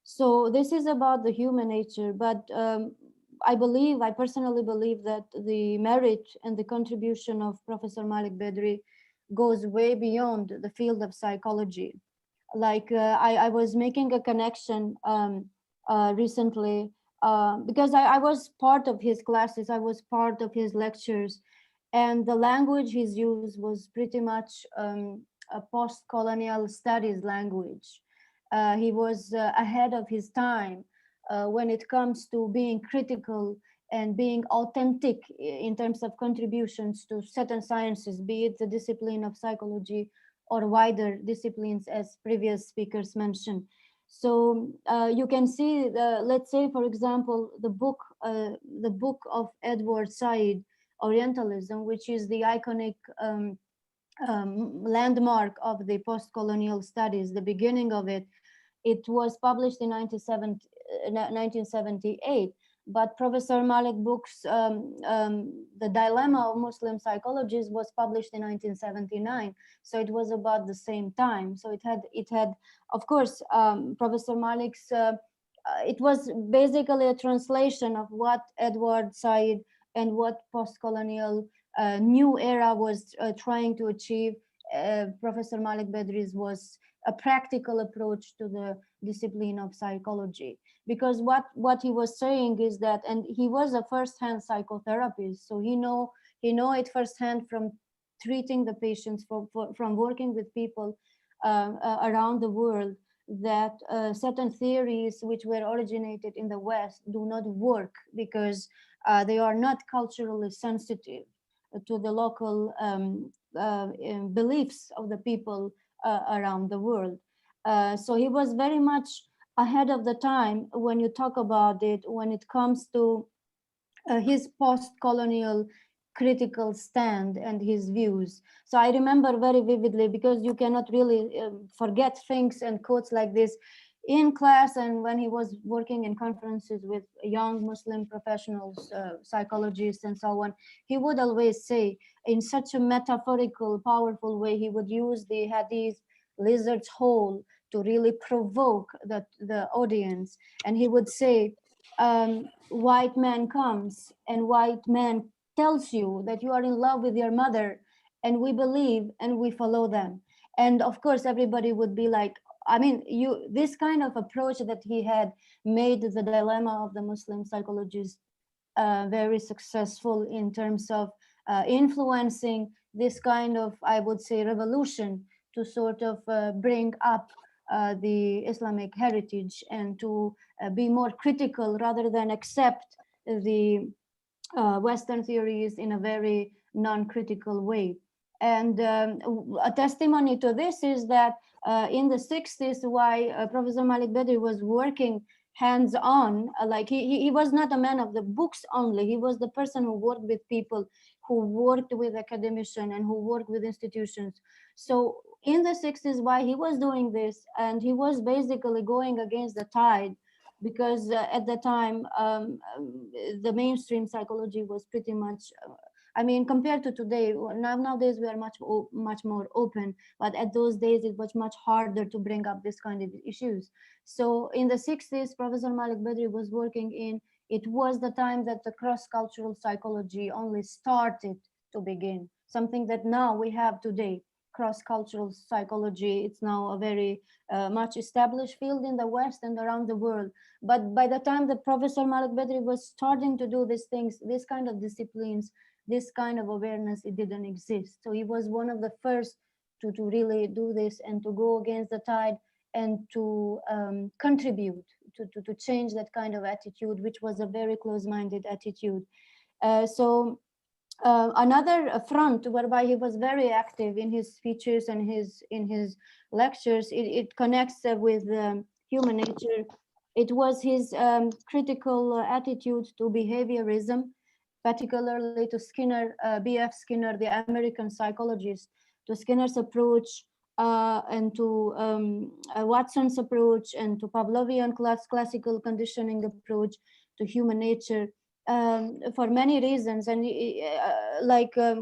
So this is about the human nature, but I personally believe that the merit and the contribution of Professor Malik Badri goes way beyond the field of psychology. Like I was making a connection recently because I was part of his classes, I was part of his lectures, and the language he's used was pretty much a post-colonial studies language. He was ahead of his time when it comes to being critical and being authentic in terms of contributions to certain sciences, be it the discipline of psychology or wider disciplines, as previous speakers mentioned. So you can see, let's say, for example, the book of Edward Said, Orientalism, which is the iconic landmark of the post-colonial studies, the beginning of it. It was published in 1978, but Professor Malik books, The Dilemma of Muslim Psychologists, was published in 1979. So it was about the same time. So it had, of course, Professor Malik's, it was basically a translation of what Edward Said and what post-colonial new era was trying to achieve. Professor Malik Badri's was a practical approach to the discipline of psychology, because what he was saying is that, and he was a first-hand psychotherapist, so he know it firsthand from treating the patients, from working with people around the world, that certain theories which were originated in the West do not work because they are not culturally sensitive to the local beliefs of the people around the world. So he was very much ahead of the time when you talk about it, when it comes to his post-colonial critical stand and his views. So I remember very vividly, because you cannot really forget things and quotes like this in class, and when he was working in conferences with young Muslim professionals, psychologists and so on, he would always say, in such a metaphorical, powerful way, he would use the hadith lizard's hole to really provoke the audience. And he would say, white man comes and white man tells you that you are in love with your mother, and we believe and we follow them. And of course, everybody would be like, I mean, this kind of approach that he had made the dilemma of the Muslim psychologist very successful in terms of influencing this kind of, I would say, revolution to sort of bring up the Islamic heritage and to be more critical rather than accept the Western theories in a very non-critical way. And a testimony to this is that in the 60s, why Professor Malik Badri was working hands-on, like he was not a man of the books only, he was the person who worked with people, who worked with academicians and who worked with institutions. So in the 60s, why he was doing this, and he was basically going against the tide, because at the time, the mainstream psychology was pretty much, I mean, compared to today, nowadays we are much more open, but at those days it was much harder to bring up this kind of issues. So in the 60s, Professor Malik Badri was working in, it was the time that the cross-cultural psychology only started to begin, something that now we have today. Cross-cultural psychology, it's now a very much established field in the West and around the world. But by the time that Professor Malik Badri was starting to do these things, this kind of disciplines, this kind of awareness, it didn't exist. So he was one of the first to really do this and to go against the tide and to contribute to change that kind of attitude, which was a very close-minded attitude. Another front whereby he was very active in his speeches and in his lectures, it connects with human nature. It was his critical attitude to behaviorism, particularly to Skinner, B.F. Skinner, the American psychologist, to Skinner's approach and to Watson's approach and to Pavlovian classical conditioning approach to human nature. For many reasons, and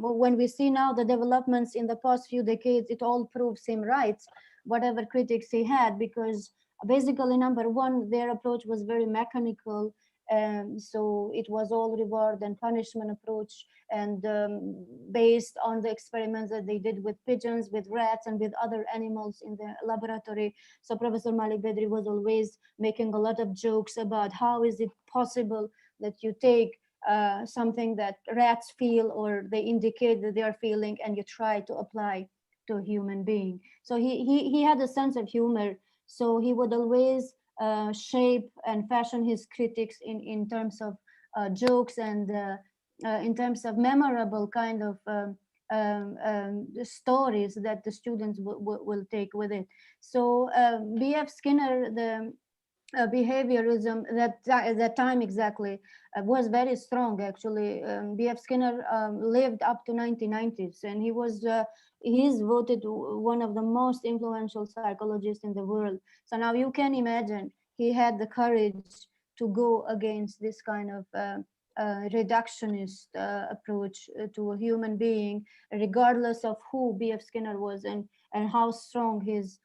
when we see now the developments in the past few decades, it all proves him right, whatever critics he had, because basically, number one, their approach was very mechanical, so it was all reward and punishment approach, and based on the experiments that they did with pigeons, with rats, and with other animals in the laboratory. So Professor Malik Badri was always making a lot of jokes about how is it possible that you take something that rats feel or they indicate that they are feeling and you try to apply to a human being. So he had a sense of humor. So he would always shape and fashion his critics in terms of jokes and in terms of memorable kind of stories that the students will take with it. So B.F. Skinner, the behaviorism that time exactly was very strong actually. B.F. Skinner lived up to 1990s, and he's voted one of the most influential psychologists in the world. So now you can imagine he had the courage to go against this kind of reductionist approach to a human being, regardless of who B.F. Skinner was and how strong his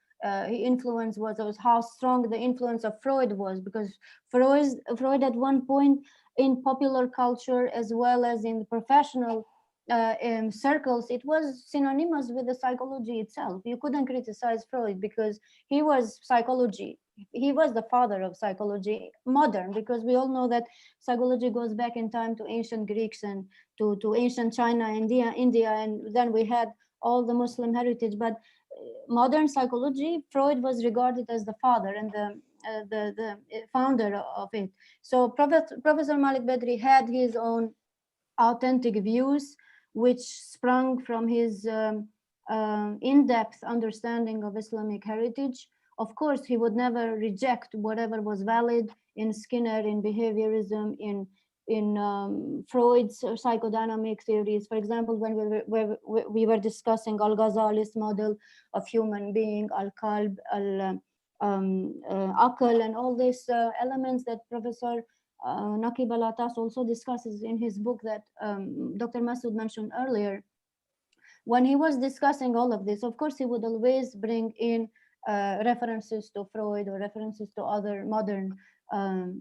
influence was, or how strong the influence of Freud was, because Freud at one point in popular culture as well as in the professional circles, it was synonymous with the psychology itself. You couldn't criticize Freud because he was psychology. He was the father of psychology, modern, because we all know that psychology goes back in time to ancient Greeks and to ancient China, India, and then we had all the Muslim heritage. But modern psychology, Freud was regarded as the father and the founder of it. So Professor Malik Badri had his own authentic views, which sprung from his in-depth understanding of Islamic heritage. Of course, he would never reject whatever was valid in Skinner, in behaviorism, in Freud's psychodynamic theories. For example, when we were discussing Al-Ghazali's model of human being, Al-Qalb, Aql, and all these elements that Professor Naqib Al-Atas also discusses in his book that Dr. Masood mentioned earlier. When he was discussing all of this, of course, he would always bring in references to Freud or references to other modern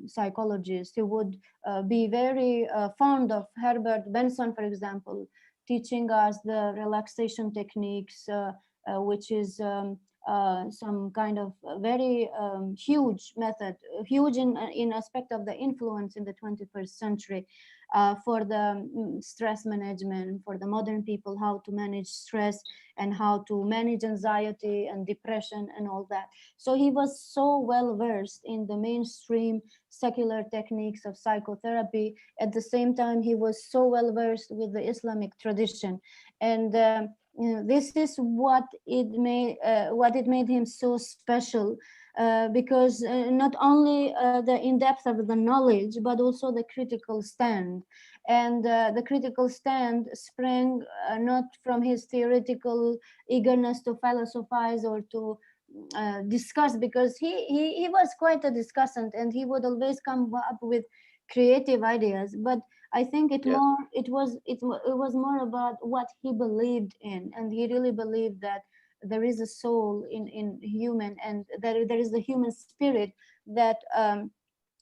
psychologists. He would be very fond of Herbert Benson, for example, teaching us the relaxation techniques, which is some kind of very huge method, huge in aspect of the influence in the 21st century for the stress management, for the modern people, how to manage stress and how to manage anxiety and depression and all that. So he was so well versed in the mainstream secular techniques of psychotherapy. At the same time, he was so well versed with the Islamic tradition. And this is what it made him so special, because not only the in-depth of the knowledge, but also the critical stand. And the critical stand sprang not from his theoretical eagerness to philosophize or to discuss, because he was quite a discussant and he would always come up with creative ideas. But I think it was more about what he believed in, and he really believed that there is a soul in human, and there is the human spirit that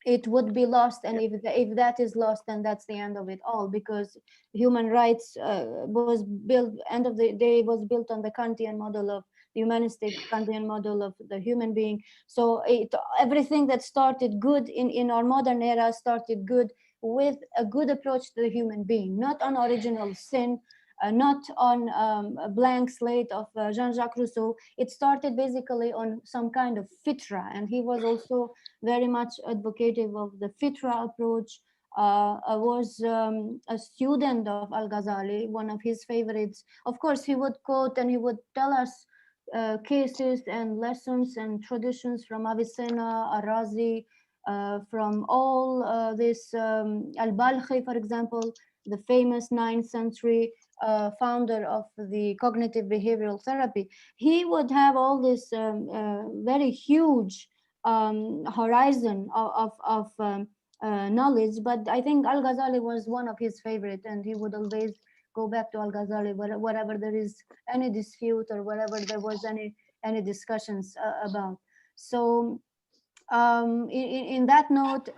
it would be lost, and if that is lost, then that's the end of it all, because human rights was built, end of the day, was built on the Kantian model of the humanistic Kantian model of the human being. So everything that started good in our modern era started good with a good approach to the human being, not on original sin, not on a blank slate of Jean-Jacques Rousseau. It started basically on some kind of fitra, and he was also very much advocative of the fitra approach. I was a student of Al-Ghazali, one of his favorites. Of course, he would quote and he would tell us cases and lessons and traditions from Avicenna, Arazi, from all this Al-Balkhi, for example, the famous 9th century founder of the cognitive behavioral therapy. He would have all this very huge horizon of knowledge, but I think Al-Ghazali was one of his favorite, and he would always go back to Al-Ghazali wherever there is any dispute or wherever there was any discussions about. So in that note,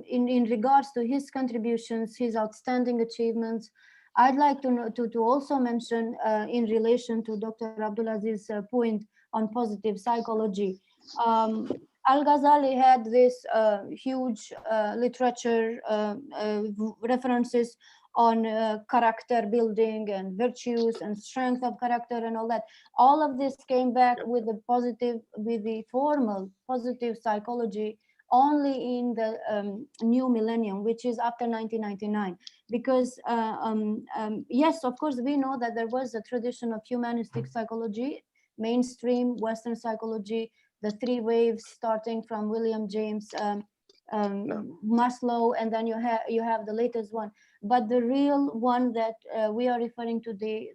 in regards to his contributions, his outstanding achievements, I'd like to also mention in relation to Dr. Abdulaziz's point on positive psychology. Al-Ghazali had this huge literature references on character building and virtues and strength of character and all that. All of this came back with the formal positive psychology only in the new millennium, which is after 1999. Because yes, of course, we know that there was a tradition of humanistic psychology, mainstream Western psychology, the three waves starting from William James, Maslow, and then you have the latest one. But the real one that we are referring to, the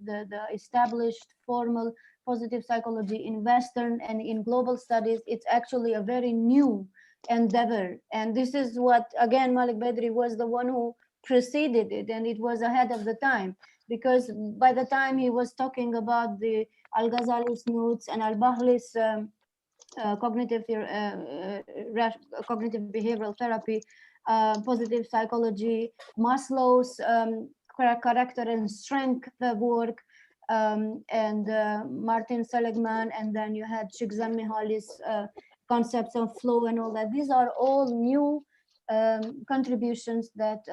established formal positive psychology in Western and in global studies, it's actually a very new endeavor. And this is what, again, Malik Badri was the one who preceded it, and it was ahead of the time, because by the time he was talking about the Al-Ghazali's notes and Al-Bahli's cognitive behavioral therapy, positive psychology, Maslow's character and strength work, and Martin Seligman, and then you had Csikszentmihalyi's concepts of flow and all that. These are all new contributions that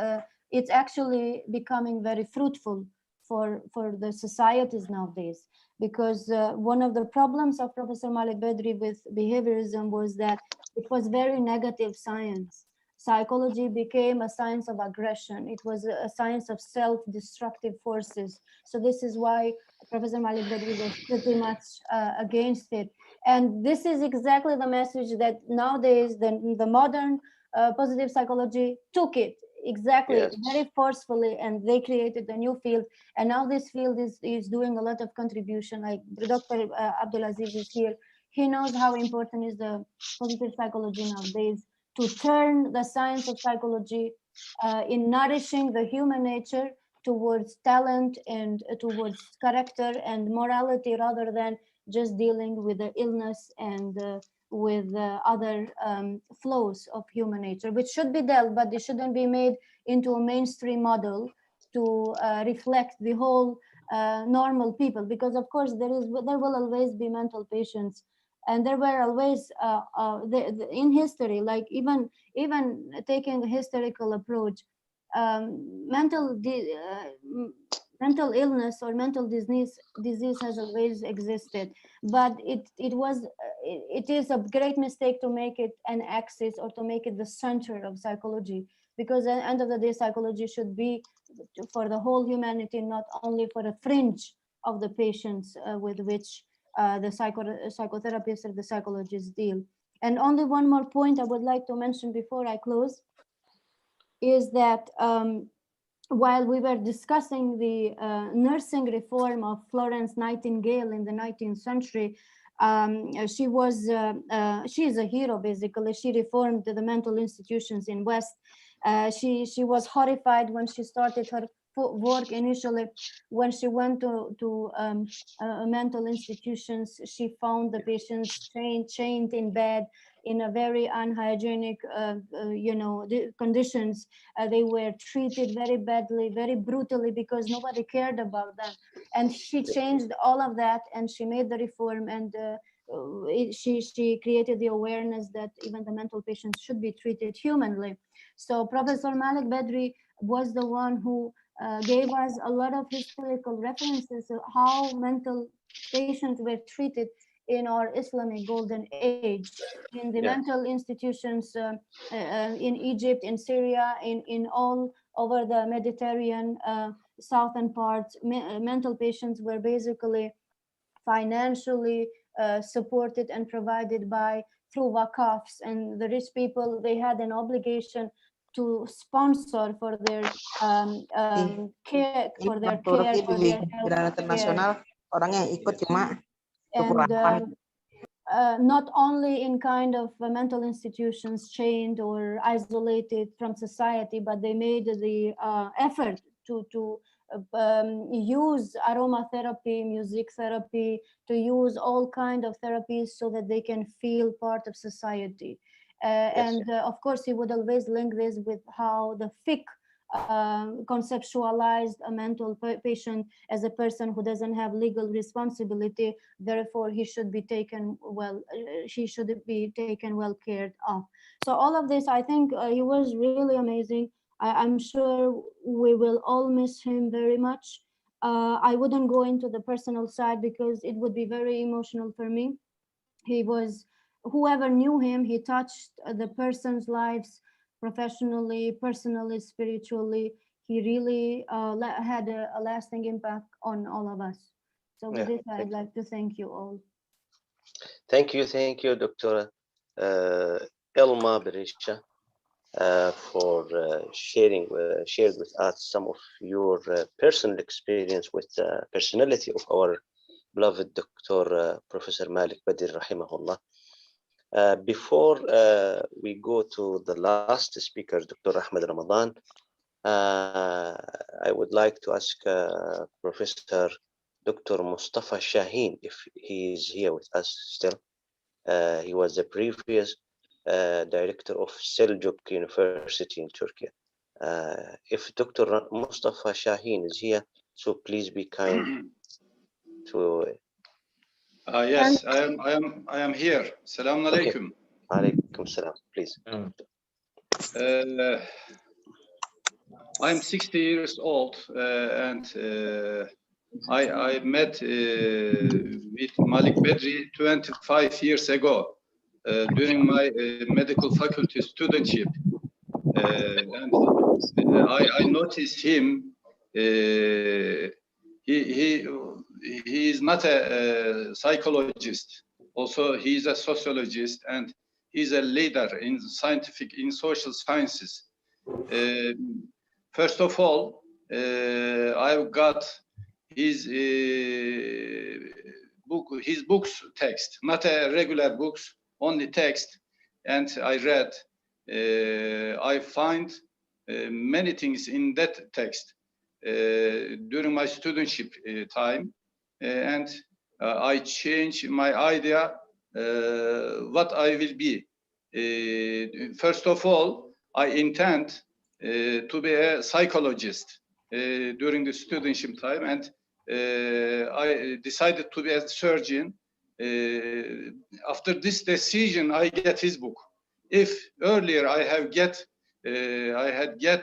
it's actually becoming very fruitful for the societies nowadays. Because one of the problems of Professor Malik Badri with behaviorism was that it was very negative science. Psychology became a science of aggression. It was a science of self-destructive forces. So this is why Professor Malik Badri was pretty much against it. And this is exactly the message that nowadays the modern positive psychology took it. Exactly, yes. Very forcefully, and they created a new field, and now this field is doing a lot of contribution. Like Dr. Abdulaziz is here, he knows how important is the positive psychology nowadays to turn the science of psychology in nourishing the human nature towards talent and towards character and morality, rather than just dealing with the illness and with other flows of human nature, which should be dealt, but they shouldn't be made into a mainstream model to reflect the whole normal people, because of course there will always be mental patients, and there were always in history, like even taking a historical approach, mental illness or mental disease has always existed, but it is a great mistake to make it an axis or to make it the center of psychology, because at the end of the day, psychology should be for the whole humanity, not only for a fringe of the patients with which the psychotherapists or the psychologists deal. And only one more point I would like to mention before I close is that while we were discussing the nursing reform of Florence Nightingale in the 19th century, she is a hero, basically. She reformed the mental institutions in West. She was horrified when she started her work initially. When she went to mental institutions, she found the patients chained in bed in a very unhygienic, conditions. They were treated very badly, very brutally, because nobody cared about them. And she changed all of that, and she made the reform, and she created the awareness that even the mental patients should be treated humanly. So Professor Malik Badri was the one who gave us a lot of historical references of how mental patients were treated in our Islamic golden age, in the mental institutions in Egypt, in Syria, in all over the Mediterranean southern parts. Mental patients were basically financially supported and provided through wakafs, and the rich people, they had an obligation to sponsor for their care, for their health care. Orang yang ikut cuma And not only in kind of mental institutions chained or isolated from society, but they made the effort to use aromatherapy, music therapy, to use all kind of therapies so that they can feel part of society. And of course, he would always link this with how the fiqh conceptualized a mental patient as a person who doesn't have legal responsibility. Therefore, he should be taken well. She should be taken well cared of. So all of this, I think he was really amazing. I'm sure we will all miss him very much. I wouldn't go into the personal side because it would be very emotional for me. He was, whoever knew him, he touched the person's lives professionally, personally, spiritually. He really had a lasting impact on all of us. So with this, I'd like to thank you all. Thank you, Dr. Elma Berisha, for shared with us some of your personal experience with the personality of our beloved Dr. Professor Malik Badri, rahimahullah. Before we go to the last speaker, Dr. Ahmed Ramadan, I would like to ask Professor Dr. Mustafa Shaheen if he is here with us still. He was the previous director of Seljuk University in Turkey. If Dr. Mustafa Shaheen is here, so please be kind to. Yes, I am here. Assalamu alaikum. Alaikum salam, please. I'm 60 years old, and I met with Malik Badri 25 years ago during my medical faculty studentship. And I noticed him. He is not a psychologist. Also, he is a sociologist, and he's a leader in social sciences. First of all, I've got his books text, not a regular books, only text, and I read. I find many things in that text during my studentship time, and I changed my idea what I will be. First of all, I intend to be a psychologist during the studentship time, and I decided to be a surgeon. After this decision, I get his book. If earlier I had get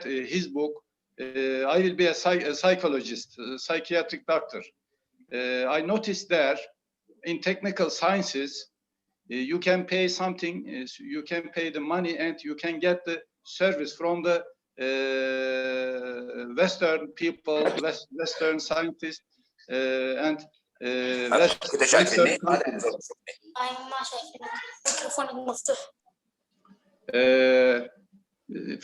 his book, I will be a psychologist, a psychiatric doctor. I noticed there in technical sciences, you can pay something, you can pay the money, and you can get the service from the Western people, Western scientists, and Western countries.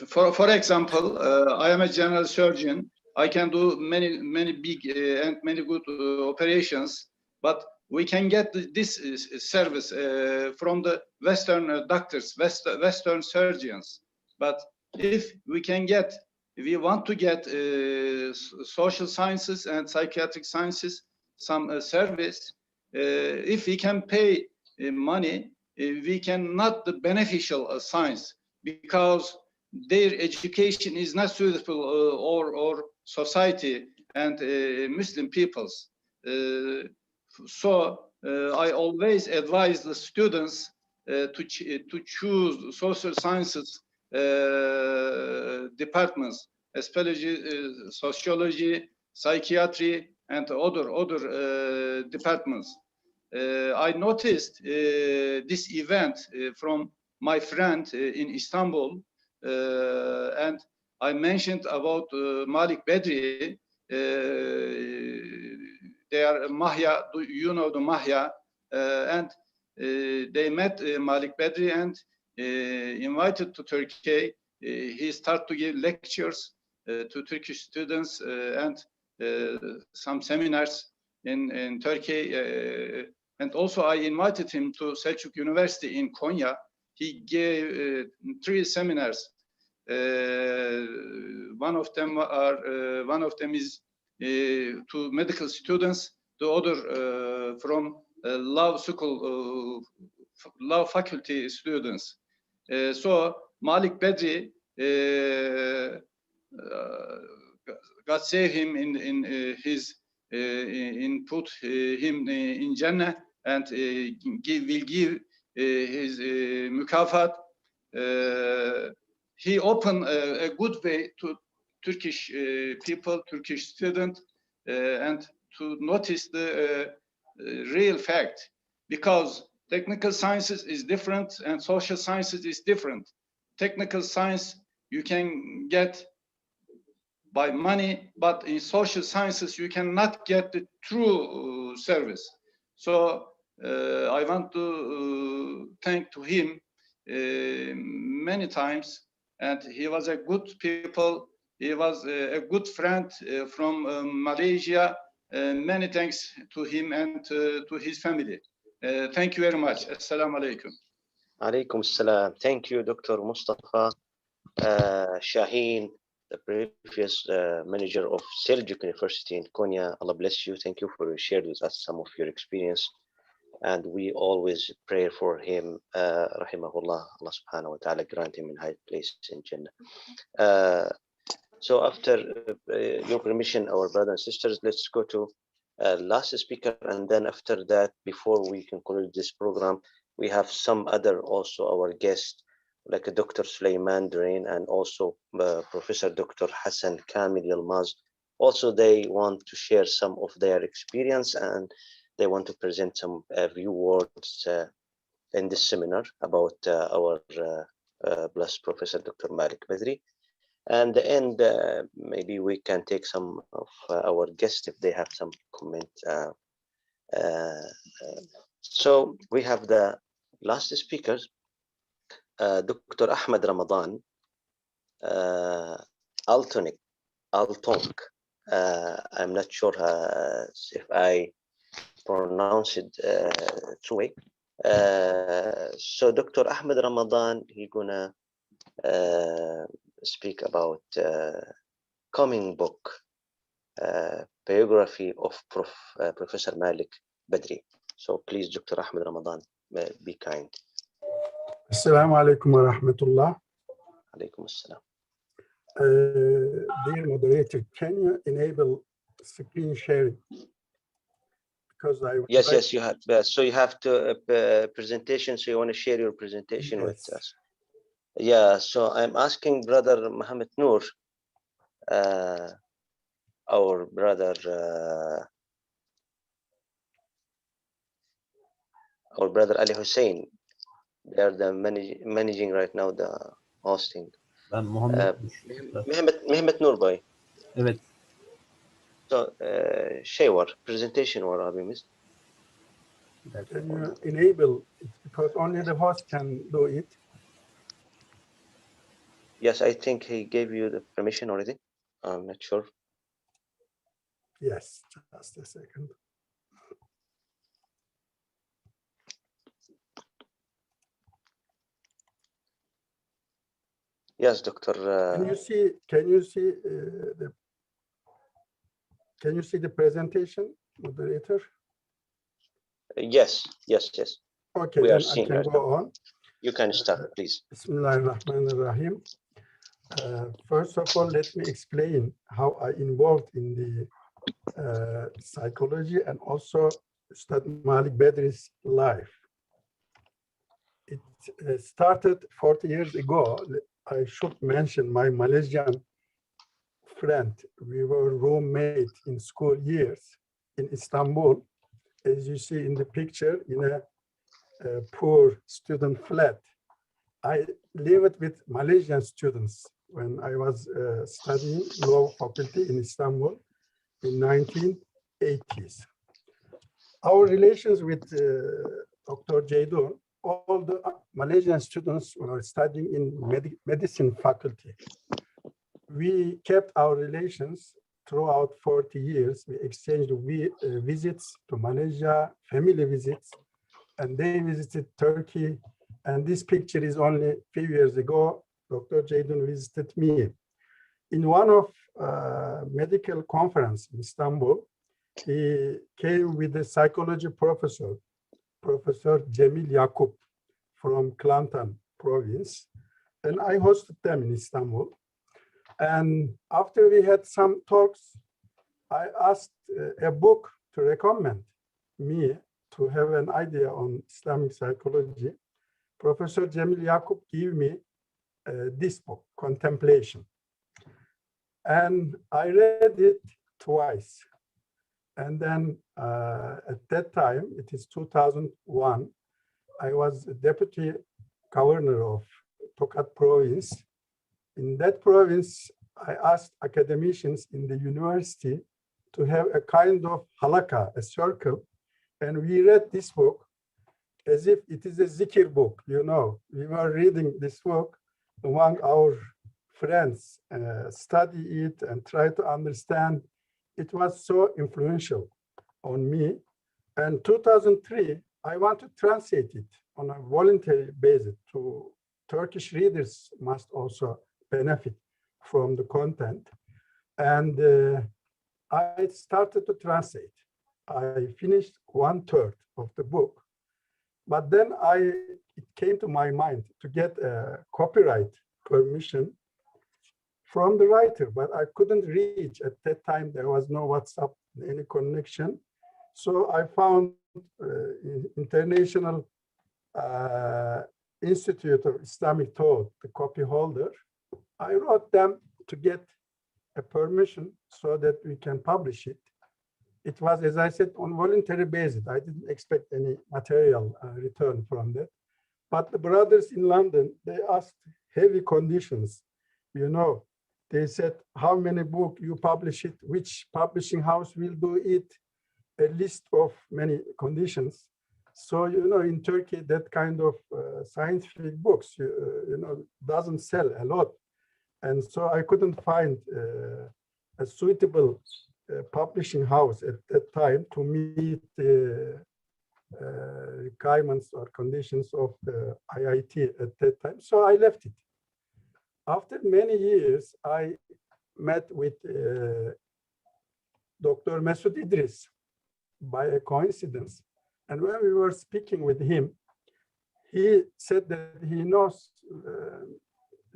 For example, I am a general surgeon. I can do many big and many good operations, but we can get this service from the Western doctors, Western surgeons. But if we want to get social sciences and psychiatric sciences some service, if we can pay money, we cannot the beneficial science, because their education is not suitable or society and Muslim peoples. So I always advise the students to choose social sciences departments, especially sociology, psychiatry, and other departments. I noticed this event from my friend in Istanbul, and I mentioned about Malik Badri. They are Mahya, you know the Mahya, and they met Malik Badri and invited to Turkey. He started to give lectures to Turkish students and some seminars in Turkey. And also I invited him to Selçuk University in Konya. He gave 3 seminars. One of them is to medical students, the other from law school, law faculty students. So Malik Badri, God save him put him in Jannah, and will give his mukafat. He opened a good way to Turkish people, Turkish students, and to notice the real fact, because technical sciences is different and social sciences is different. Technical science you can get by money, but in social sciences you cannot get the true service. So I want to thank to him many times, and he was a good people. He was a good friend from Malaysia. Many thanks to him and to his family. Thank you very much. Assalamu alaikum. Alaikum salam. Thank you, Dr. Mustafa Shaheen, the previous manager of Seljuk University in Konya. Allah bless you. Thank you for sharing with us some of your experience. And we always pray for him, rahimahullah, Allah subhanahu wa ta'ala grant him in high place in Jannah. So after your permission, our brothers and sisters, let's go to last speaker. And then after that, before we conclude this program, we have some other also our guests, like Dr. Sulaiman Durain and also Professor Dr. Hassan Kamil Yilmaz. Also, they want to share some of their experience, and they want to present some few words in this seminar about our blessed Professor Dr. Malik Badri. And the end, maybe we can take some of our guests if they have some comment. So we have the last speakers, Dr. Ahmed Ramadan, Altonk. I'm not sure if I pronounce it true way. So Dr. Ahmed Ramadan, he's gonna speak about coming book, biography of Professor Malik Badri. So please, Dr. Ahmed Ramadan, be kind. Assalamu alaikum wa rahmatullah. Alaikum assalam. Dear moderator, can you enable screen sharing because I would Yes, like- yes, you have. So you have to presentation. So you want to share your presentation with Yes. us. Yeah. So I'm asking Brother Mohammed Noor, our brother, Ali Hussein. They are the managing right now the hosting. Ben Muhammed. Mehmet Nur Bey. Evet. So şey var, presentation var abimiz. Can you enable it because only the host can do it? Yes, I think he gave you the permission already. I'm not sure. Yes, just a second. Yes, Doctor. Can you see? Can you see the presentation, moderator? Yes. Okay, We are then I seeing can right go on. You can start, please. Bismillahirrahmanirrahim. First of all, let me explain how I involved in the psychology and also Ustad Malik Badri's life. It started 40 years ago. I should mention my Malaysian friend. We were roommates in school years in Istanbul. As you see in the picture, in a poor student flat. I lived with Malaysian students when I was studying law faculty in Istanbul in 1980s. Our relations with Dr. Jaydun, all the Malaysian students were studying in medicine faculty. We kept our relations throughout 40 years. We exchanged visits to Malaysia, family visits, and they visited Turkey. And this picture is only a few years ago. Dr. Jaydun visited me. In one of medical conference in Istanbul, he came with a psychology professor, Professor Cemil Yakup from Kelantan province. And I hosted them in Istanbul. And after we had some talks, I asked a book to recommend me to have an idea on Islamic psychology. Professor Cemil Yakup gave me this book, Contemplation. And I read it twice. And then at that time, it is 2001, I was deputy governor of Tokat province. In that province, I asked academicians in the university to have a kind of halakha, a circle, and we read this book as if it is a zikr book, you know. We were reading this book among our friends, study it and try to understand. It was so influential on me. And 2003, I want to translate it on a voluntary basis to Turkish readers must also benefit from the content. And I started to translate. I finished 1/3 of the book, but then it came to my mind to get a copyright permission from the writer, but I couldn't reach at that time. There was no WhatsApp, any connection. So I found International Institute of Islamic Thought, the copy holder. I wrote them to get a permission so that we can publish it. It was, as I said, on voluntary basis. I didn't expect any material return from that. But the brothers in London, they asked heavy conditions. You know, they said, how many books you publish it, which publishing house will do it, a list of many conditions. So, you know, in Turkey, that kind of scientific books, you know, doesn't sell a lot. And so I couldn't find a suitable publishing house at that time to meet the requirements or conditions of the IIT at that time. So I left it. After many years, I met with Dr. Mesut Idris by a coincidence. And when we were speaking with him, he said that he knows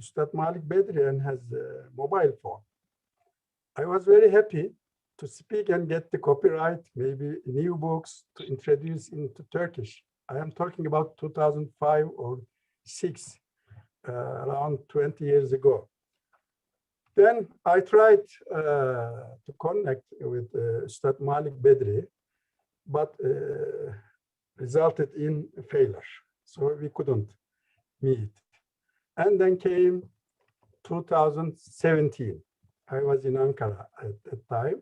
Ustad Malik Badri and has a mobile phone. I was very happy to speak and get the copyright, maybe new books to introduce into Turkish. I am talking about 2005 or 6, around 20 years ago. Then I tried to connect with Ustad Malik Badri, but resulted in failure. So we couldn't meet. And then came 2017. I was in Ankara at that time.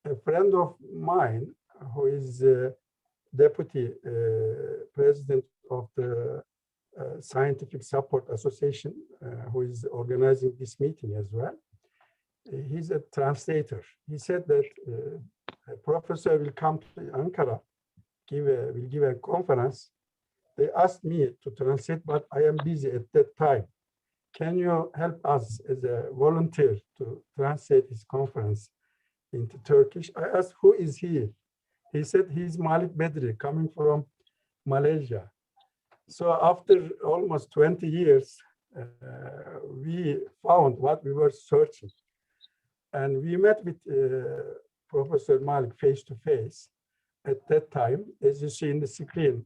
A friend of mine who is deputy president of the Scientific Support Association, who is organizing this meeting as well. He's a translator. He said that a professor will come to Ankara, will give a conference. They asked me to translate, but I am busy at that time. Can you help us as a volunteer to translate his conference into Turkish? I asked, who is he? He said, he's Malik Badri, coming from Malaysia. So after almost 20 years, we found what we were searching. And we met with Professor Malik face to face. At that time, as you see in the screen,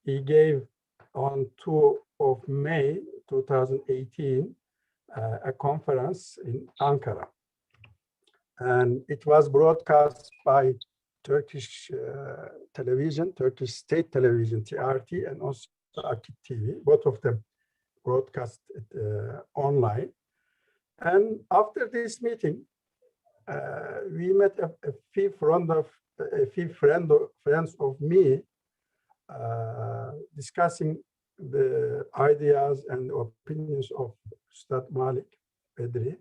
he gave on 2 of May 2018 a conference in Ankara. And it was broadcast by Turkish television, Turkish state television, TRT, and also Akit TV. Both of them broadcast it, online. And after this meeting, we met a few friends of me discussing the ideas and opinions of Ustad Malik Badri.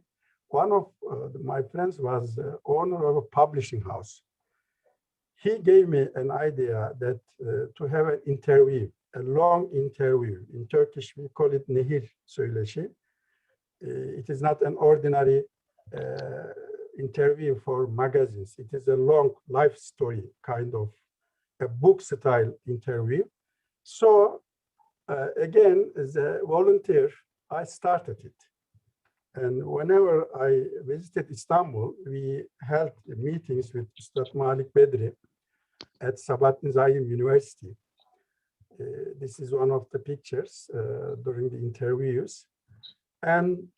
One of my friends was owner of a publishing house. He gave me an idea that to have an interview, a long interview. In Turkish, we call it nehir söyleşi. It is not an ordinary interview for magazines. It is a long life story, kind of a book style interview. So again, as a volunteer, I started it. And whenever I visited Istanbul, we held meetings with Ustad Malik Badri at Sabahattin Zaim University. This is one of the pictures during the interviews. And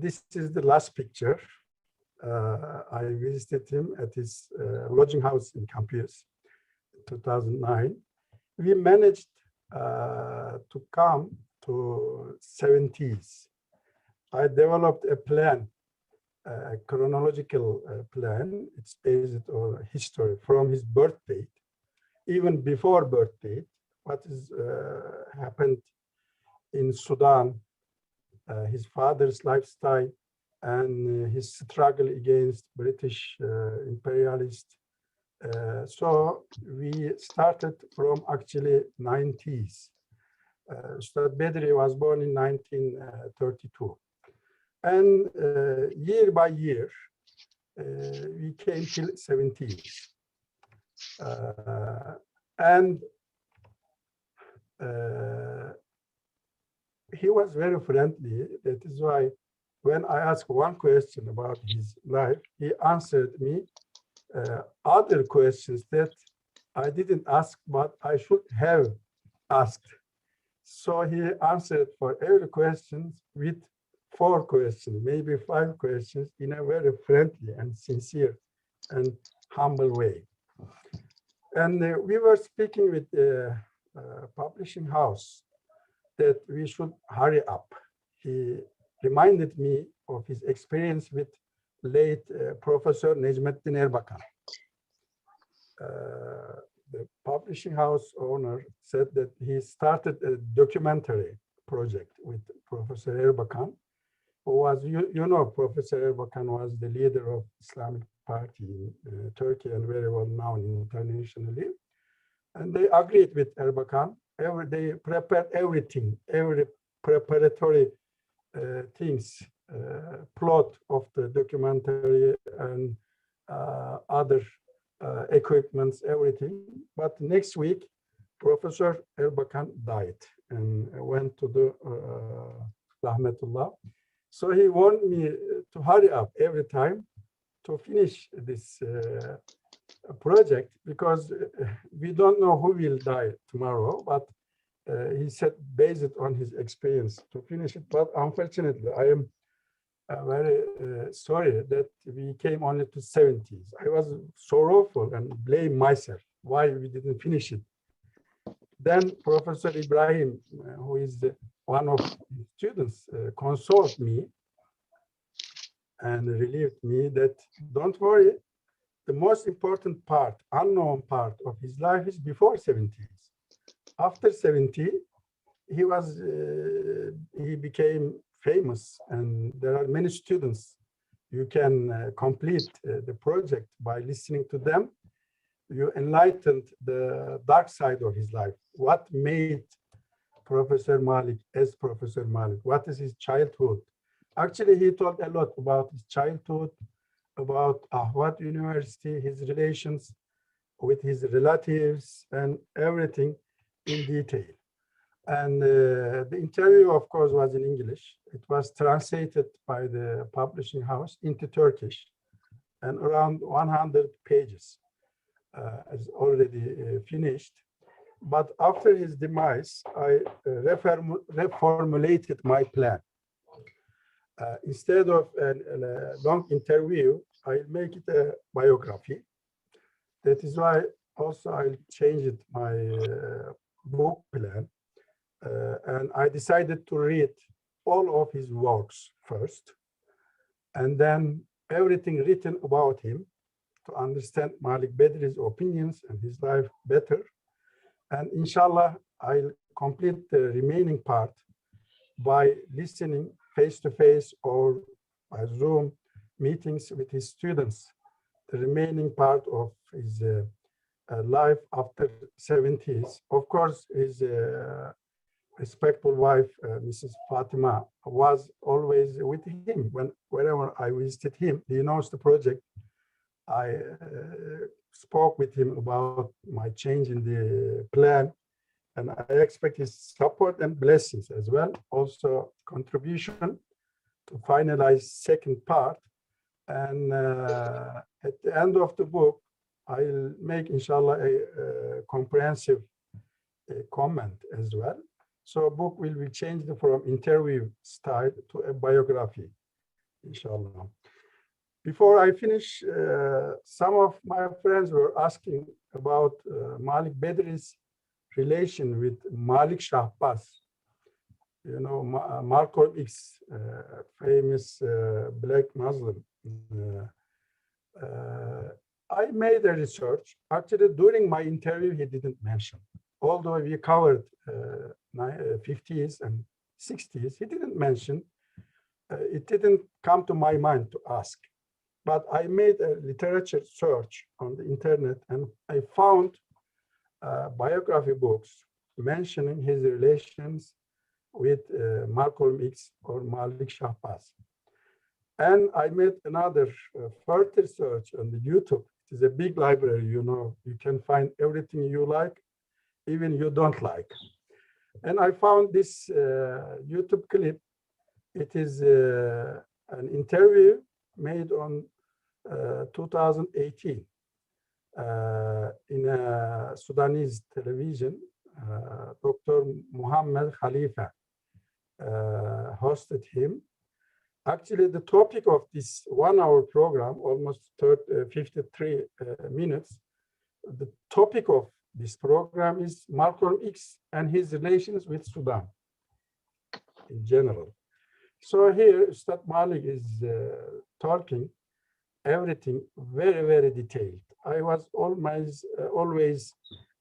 this is the last picture. I visited him at his lodging house in Campus in 2009. We managed to come to 70s. I developed a plan, a chronological plan. It's based on history from his birth date, even before birth date, what is happened in Sudan, his father's lifestyle, and his struggle against British imperialists. So we started from actually 90s. Ustad Badri was born in 1932. And year by year, we came till 70s. And he was very friendly. That is why when I asked one question about his life, he answered me other questions that I didn't ask, but I should have asked. So he answered for every question with 4 questions, maybe 5 questions, in a very friendly and sincere and humble way. And we were speaking with the publishing house that we should hurry up. He reminded me of his experience with late Professor Necmettin Erbakan. The publishing house owner said that he started a documentary project with Professor Erbakan, who was, you know, Professor Erbakan was the leader of Islamic Party in Turkey and very well known internationally. And they agreed with Erbakan. They prepared everything, every preparatory things, plot of the documentary and other equipments, everything. But next week, Professor Erbakan died and went to the Rahmetullah. So he warned me to hurry up every time to finish this project, because we don't know who will die tomorrow, but he said based on his experience to finish it. But unfortunately, I am very sorry that we came only to 70s. I was sorrowful and blame myself why we didn't finish it. Then Professor Ibrahim, who is one of the students, consoled me and relieved me that don't worry, the most important part, unknown part of his life is before 70s. After 70, he became famous, and there are many students. You can complete the project by listening to them. You enlightened the dark side of his life. What made Professor Malik as Professor Malik? What is his childhood? Actually, he told a lot about his childhood, about Ahwat University, his relations with his relatives, and everything in detail. And the interview, of course, was in English. It was translated by the publishing house into Turkish, and around 100 pages is already finished. But after his demise, I reformulated my plan. Instead of a long interview, I'll make it a biography. That is why also I changed my book plan. And I decided to read all of his works first, and then everything written about him to understand Malik Badri's opinions and his life better. And inshallah, I'll complete the remaining part by listening face-to-face or by Zoom meetings with his students, the remaining part of his life after 70s. Of course, his respectful wife, Mrs. Fatima, was always with him. Whenever I visited him, he knows the project. I spoke with him about my change in the plan, and I expect his support and blessings as well. Also, contribution to finalize second part. And at the end of the book, I'll make, inshallah, a comprehensive comment as well. So a book will be changed from interview style to a biography, inshallah. Before I finish, some of my friends were asking about Malik Badri's relation with Malik Shahbaz. You know, Malcolm X, famous black Muslim. I made a research. Actually, during my interview, he didn't mention. Although we covered 50s and 60s, he didn't mention. It didn't come to my mind to ask. But I made a literature search on the internet, and I found biography books mentioning his relations with Malcolm X or Malik Shahbaz. And I made another further search on the YouTube. It is a big library, you know. You can find everything you like, even you don't like. And I found this YouTube clip. It is an interview made on 2018 in a Sudanese television. Dr. Muhammad Khalifa hosted him. Actually, the topic of this 1 hour program, almost 53 minutes, the topic of this program is Malcolm X and his relations with Sudan in general. So here, Ustad Malik is talking everything very, very detailed. I was always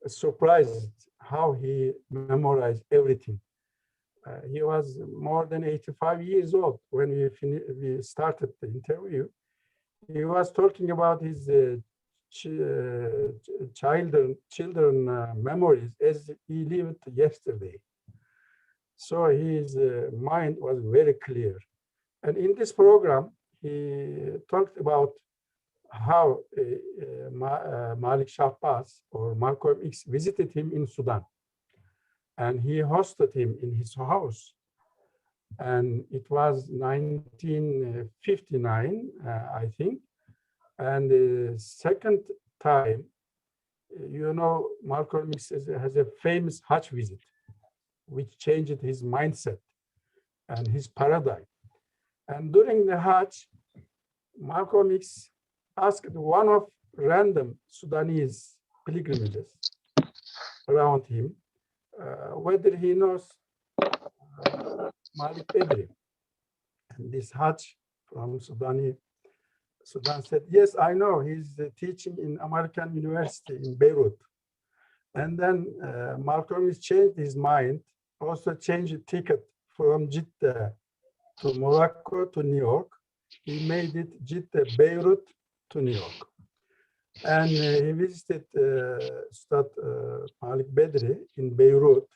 surprised how he memorized everything. He was more than 85 years old when we started the interview. He was talking about his children memories as he lived yesterday. So his mind was very clear. And in this program, he talked about how Malik Shahbaz or Malcolm X visited him in Sudan. And he hosted him in his house. And it was 1959, I think. And the second time, you know, Malcolm X has a famous Hajj visit, which changed his mindset and his paradigm. And during the Hajj, Malcolm X asked one of random Sudanese pilgrimages around him whether he knows Malik Badri. And this Hajj from Sudan said, yes, I know. He's teaching in American University in Beirut. And then Malcolm X changed his mind, also changed the ticket from Jeddah to Morocco to New York. He made it Jeddah, Beirut to New York. And he visited Ustad Malik Badri in Beirut.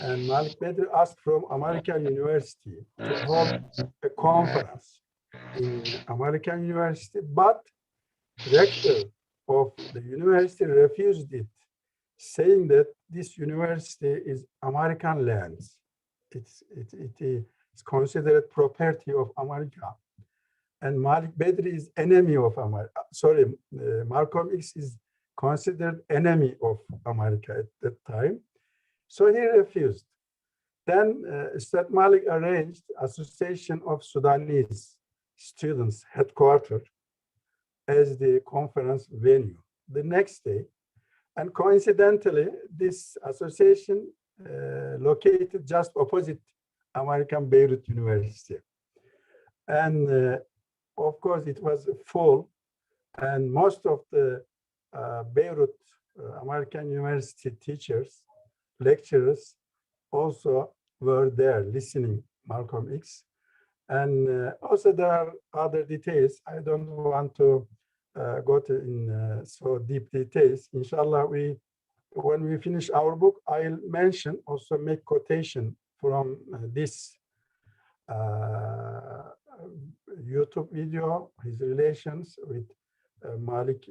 And Malik Badri asked from American University to hold a conference in American University, but rector of the university refused it, saying that this university is American lands. It is considered property of America. And Malik Badri is enemy of America. Sorry, Malcolm X is considered enemy of America at that time. So he refused. Then Ustad Malik arranged Association of Sudanese Students headquarters as the conference venue the next day. And coincidentally, this association located just opposite American Beirut University. And of course, it was full, and most of the Beirut American University teachers, lecturers also were there listening Malcolm X. And also there are other details. I don't want to go to in so deep details. Inshallah, when we finish our book, I'll mention, also make quotation from this YouTube video, his relations with Malik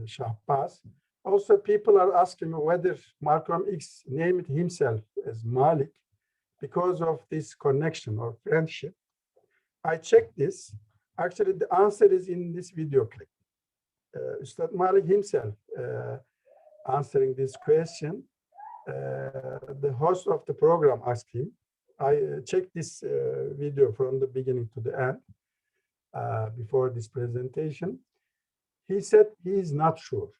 Shahbaz. Also, people are asking whether Malcolm X named himself as Malik because of this connection or friendship. I checked this. Actually, the answer is in this video clip. Ustad Malik himself answering this question. The host of the program asked him. I checked this video from the beginning to the end before this presentation. He said he is not sure.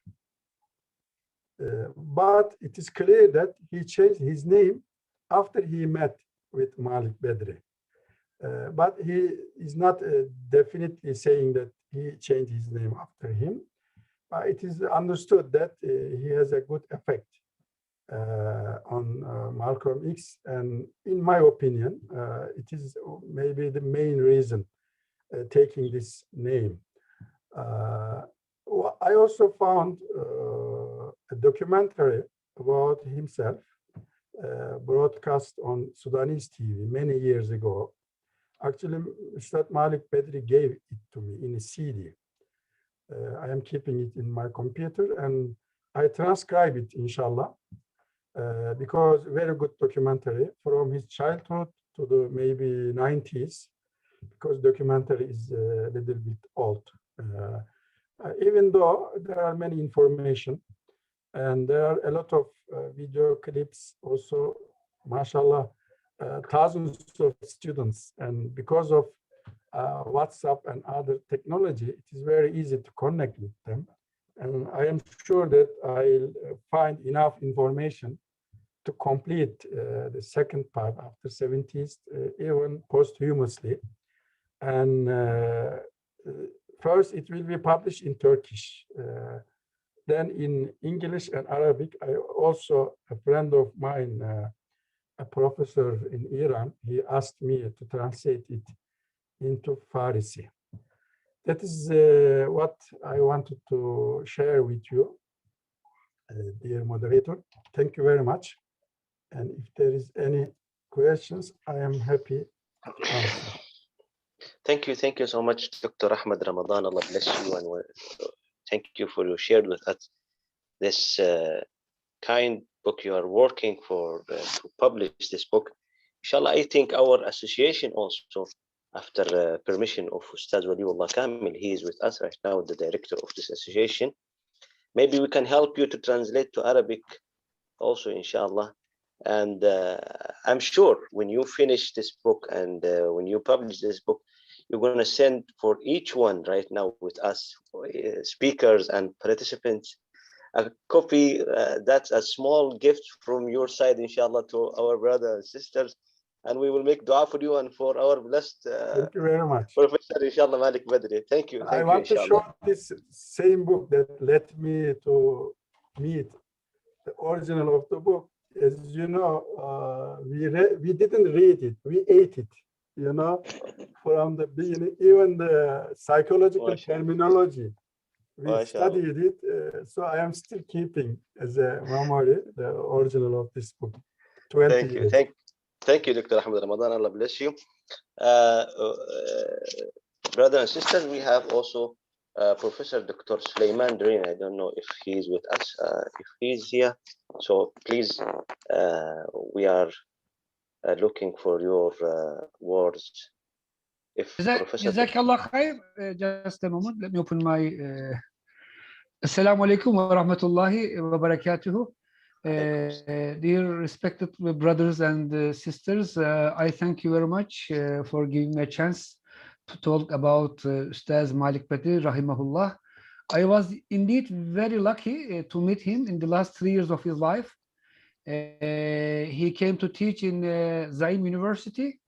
But it is clear that he changed his name after he met with Malik Badri. But he is not definitely saying that he changed his name after him. It is understood that he has a good effect on Malcolm X. And in my opinion, it is maybe the main reason taking this name. I also found a documentary about himself broadcast on Sudanese TV many years ago. Actually, Ustad Malik Badri gave it to me in a CD. I am keeping it in my computer and I transcribe it, inshallah, because very good documentary from his childhood to the maybe 90s, because documentary is a little bit old. Even though there are many information and there are a lot of video clips also, mashallah, thousands of students, and because of WhatsApp and other technology, it is very easy to connect with them. And I am sure that I'll find enough information to complete the second part after 70s, even posthumously. And first, it will be published in Turkish, then in English and Arabic. I also, a friend of mine, a professor in Iran, he asked me to translate it into Farsi. That is what I wanted to share with you, dear moderator. Thank you very much. And if there is any questions, I am happy to answer. Thank you so much, Dr. Ahmed Ramadan. Allah bless you, and thank you for your shared with us this kind book you are working for to publish this book. Inshallah, I think our association also after permission of Ustaz Waliullah Kamil. He is with us right now, the director of this association. Maybe we can help you to translate to Arabic also, inshallah. And I'm sure when you finish this book and when you publish this book, you're going to send for each one right now with us, speakers and participants, a copy. That's a small gift from your side, inshallah, to our brothers and sisters. And we will make dua for you and for our blessed Thank you very much. Professor, inshallah, Malik Badri. Thank you. I want to show this same book that led me to meet the original of the book. As you know, we didn't read it, we ate it, you know, from the beginning, even the psychological terminology. We studied it, so I am still keeping as a memory the original of this book. 20 years. Thank you, Dr. Ahmed Ramadan. Allah bless you. Brothers and sisters, we have also Professor Dr. Sulaiman Doreen. I don't know if he's with us, if he's here. So please, we are looking for your words. If Professor... Jazakallah khair. Just a moment, let me open my... Assalamu alaikum wa rahmatullahi wa barakatuhu. Dear respected brothers and sisters, I thank you very much for giving me a chance to talk about Ustaz Malik Badri, rahimahullah. I was indeed very lucky to meet him in the last 3 years of his life. He came to teach in Zaim University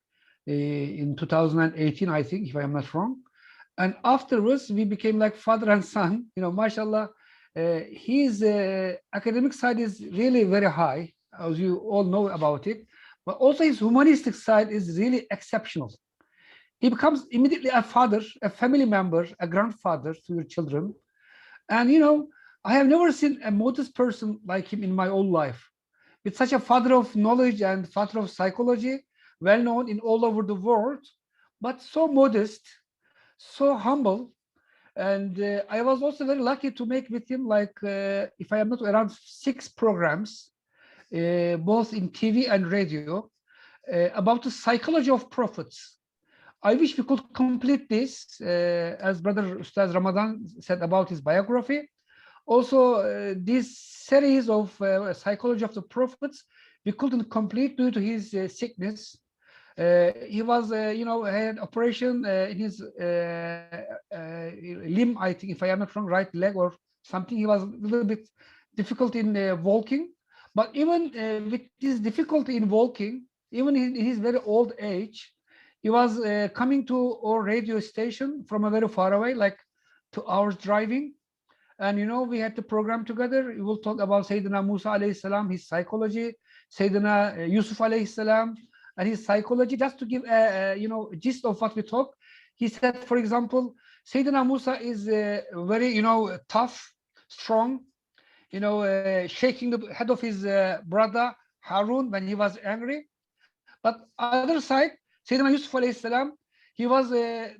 in 2018, I think, if I am not wrong. And afterwards, we became like father and son. You know, mashallah, his academic side is really very high, as you all know about it. But also his humanistic side is really exceptional. He becomes immediately a father, a family member, a grandfather to your children. And, you know, I have never seen a modest person like him in my own life. With such a father of knowledge and father of psychology, well known in all over the world, but so modest, so humble. And I was also very lucky to make with him, like, if I am not around 6 programs, both in TV and radio, about the psychology of prophets. I wish we could complete this, as Brother Ustaz Ramadan said about his biography. Also, this series of psychology of the prophets, we couldn't complete due to his sickness. He was, you know, had operation in his limb, I think, if I am not wrong, right leg or something. He was a little bit difficult in walking. But even with this difficulty in walking, even in his very old age, he was coming to our radio station from a very far away, like 2 hours driving. And, you know, we had the program together. We will talk about Sayyidina Musa alayhi salam, his psychology, Sayyidina Yusuf alayhi salam, and his psychology. Just to give a you know, gist of what we talk. He said, for example, Sayyidina Musa is very, you know, tough, strong, you know, shaking the head of his brother Harun when he was angry. But other side, Sayyidina Yusuf alayhi salam, he was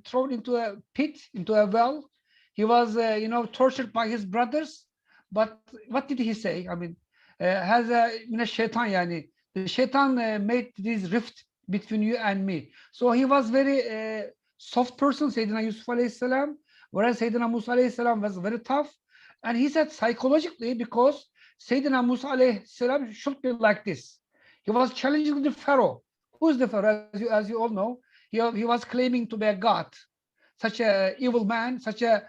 thrown into a pit, into a well. He was, you know, tortured by his brothers. But what did he say? I mean, has a shaitan, yani, the shaitan made this rift between you and me. So he was very soft person, Sayyidina Yusuf alayhi salam, whereas Sayyidina Musa alayhi salam was very tough. And he said psychologically, because Sayyidina Musa alayhi salam should be like this. He was challenging the Pharaoh. Who is the Pharaoh? As you all know, he was claiming to be a god, such a evil man, such a,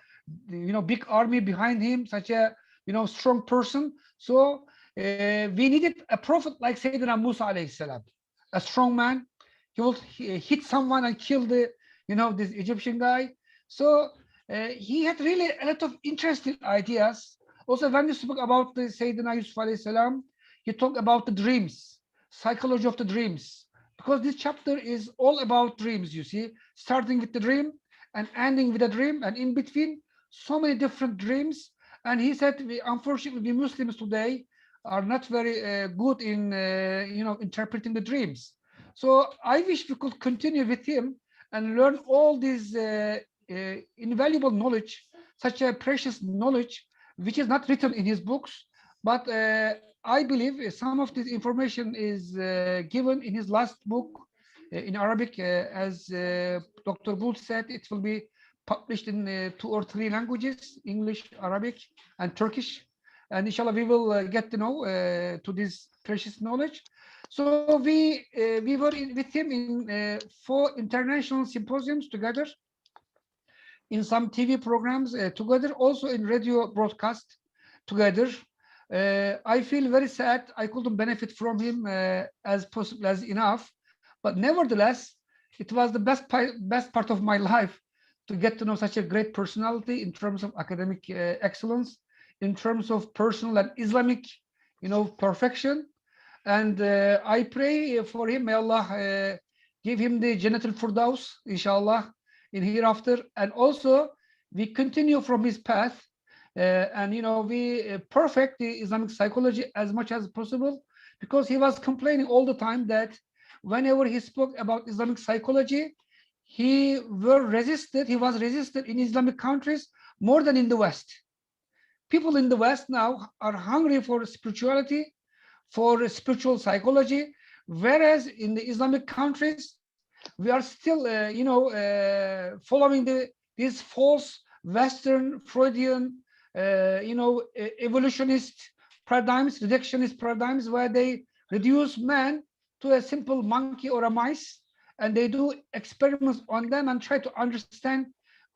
you know, big army behind him, such a, you know, strong person. So we needed a prophet like Sayyidina Musa alayhi salam, a strong man. He will hit someone and kill the, you know, this Egyptian guy. So he had really a lot of interesting ideas. Also, when we spoke about the Sayyidina Yusuf alayhi salam, he talked about the dreams, psychology of the dreams, because this chapter is all about dreams, you see, starting with the dream and ending with a dream, and in between so many different dreams. And he said, unfortunately, we Muslims today are not very good in, you know, interpreting the dreams. So I wish we could continue with him and learn all this invaluable knowledge, such a precious knowledge, which is not written in his books. But I believe some of this information is given in his last book, in Arabic. As Dr. Booth said, it will be published in 2 or 3 languages: English, Arabic, and Turkish. And inshallah, we will get to know to this precious knowledge. So we were with him in 4 international symposiums together, in some TV programs together, also in radio broadcast together. I feel very sad I couldn't benefit from him as possible as enough, but nevertheless, it was the best part of my life to get to know such a great personality in terms of academic excellence, in terms of personal and Islamic, perfection. And I pray for him. May Allah give him the Jannatul Firdaus, inshallah, in hereafter. And also, we continue from his path, and we perfect the Islamic psychology as much as possible, because he was complaining all the time that whenever he spoke about Islamic psychology, he was resisted in Islamic countries more than in the West. People in the West now are hungry for spirituality, for spiritual psychology, whereas in the Islamic countries, we are still, following these false Western Freudian, evolutionist paradigms, reductionist paradigms, where they reduce man to a simple monkey or a mice, and they do experiments on them and try to understand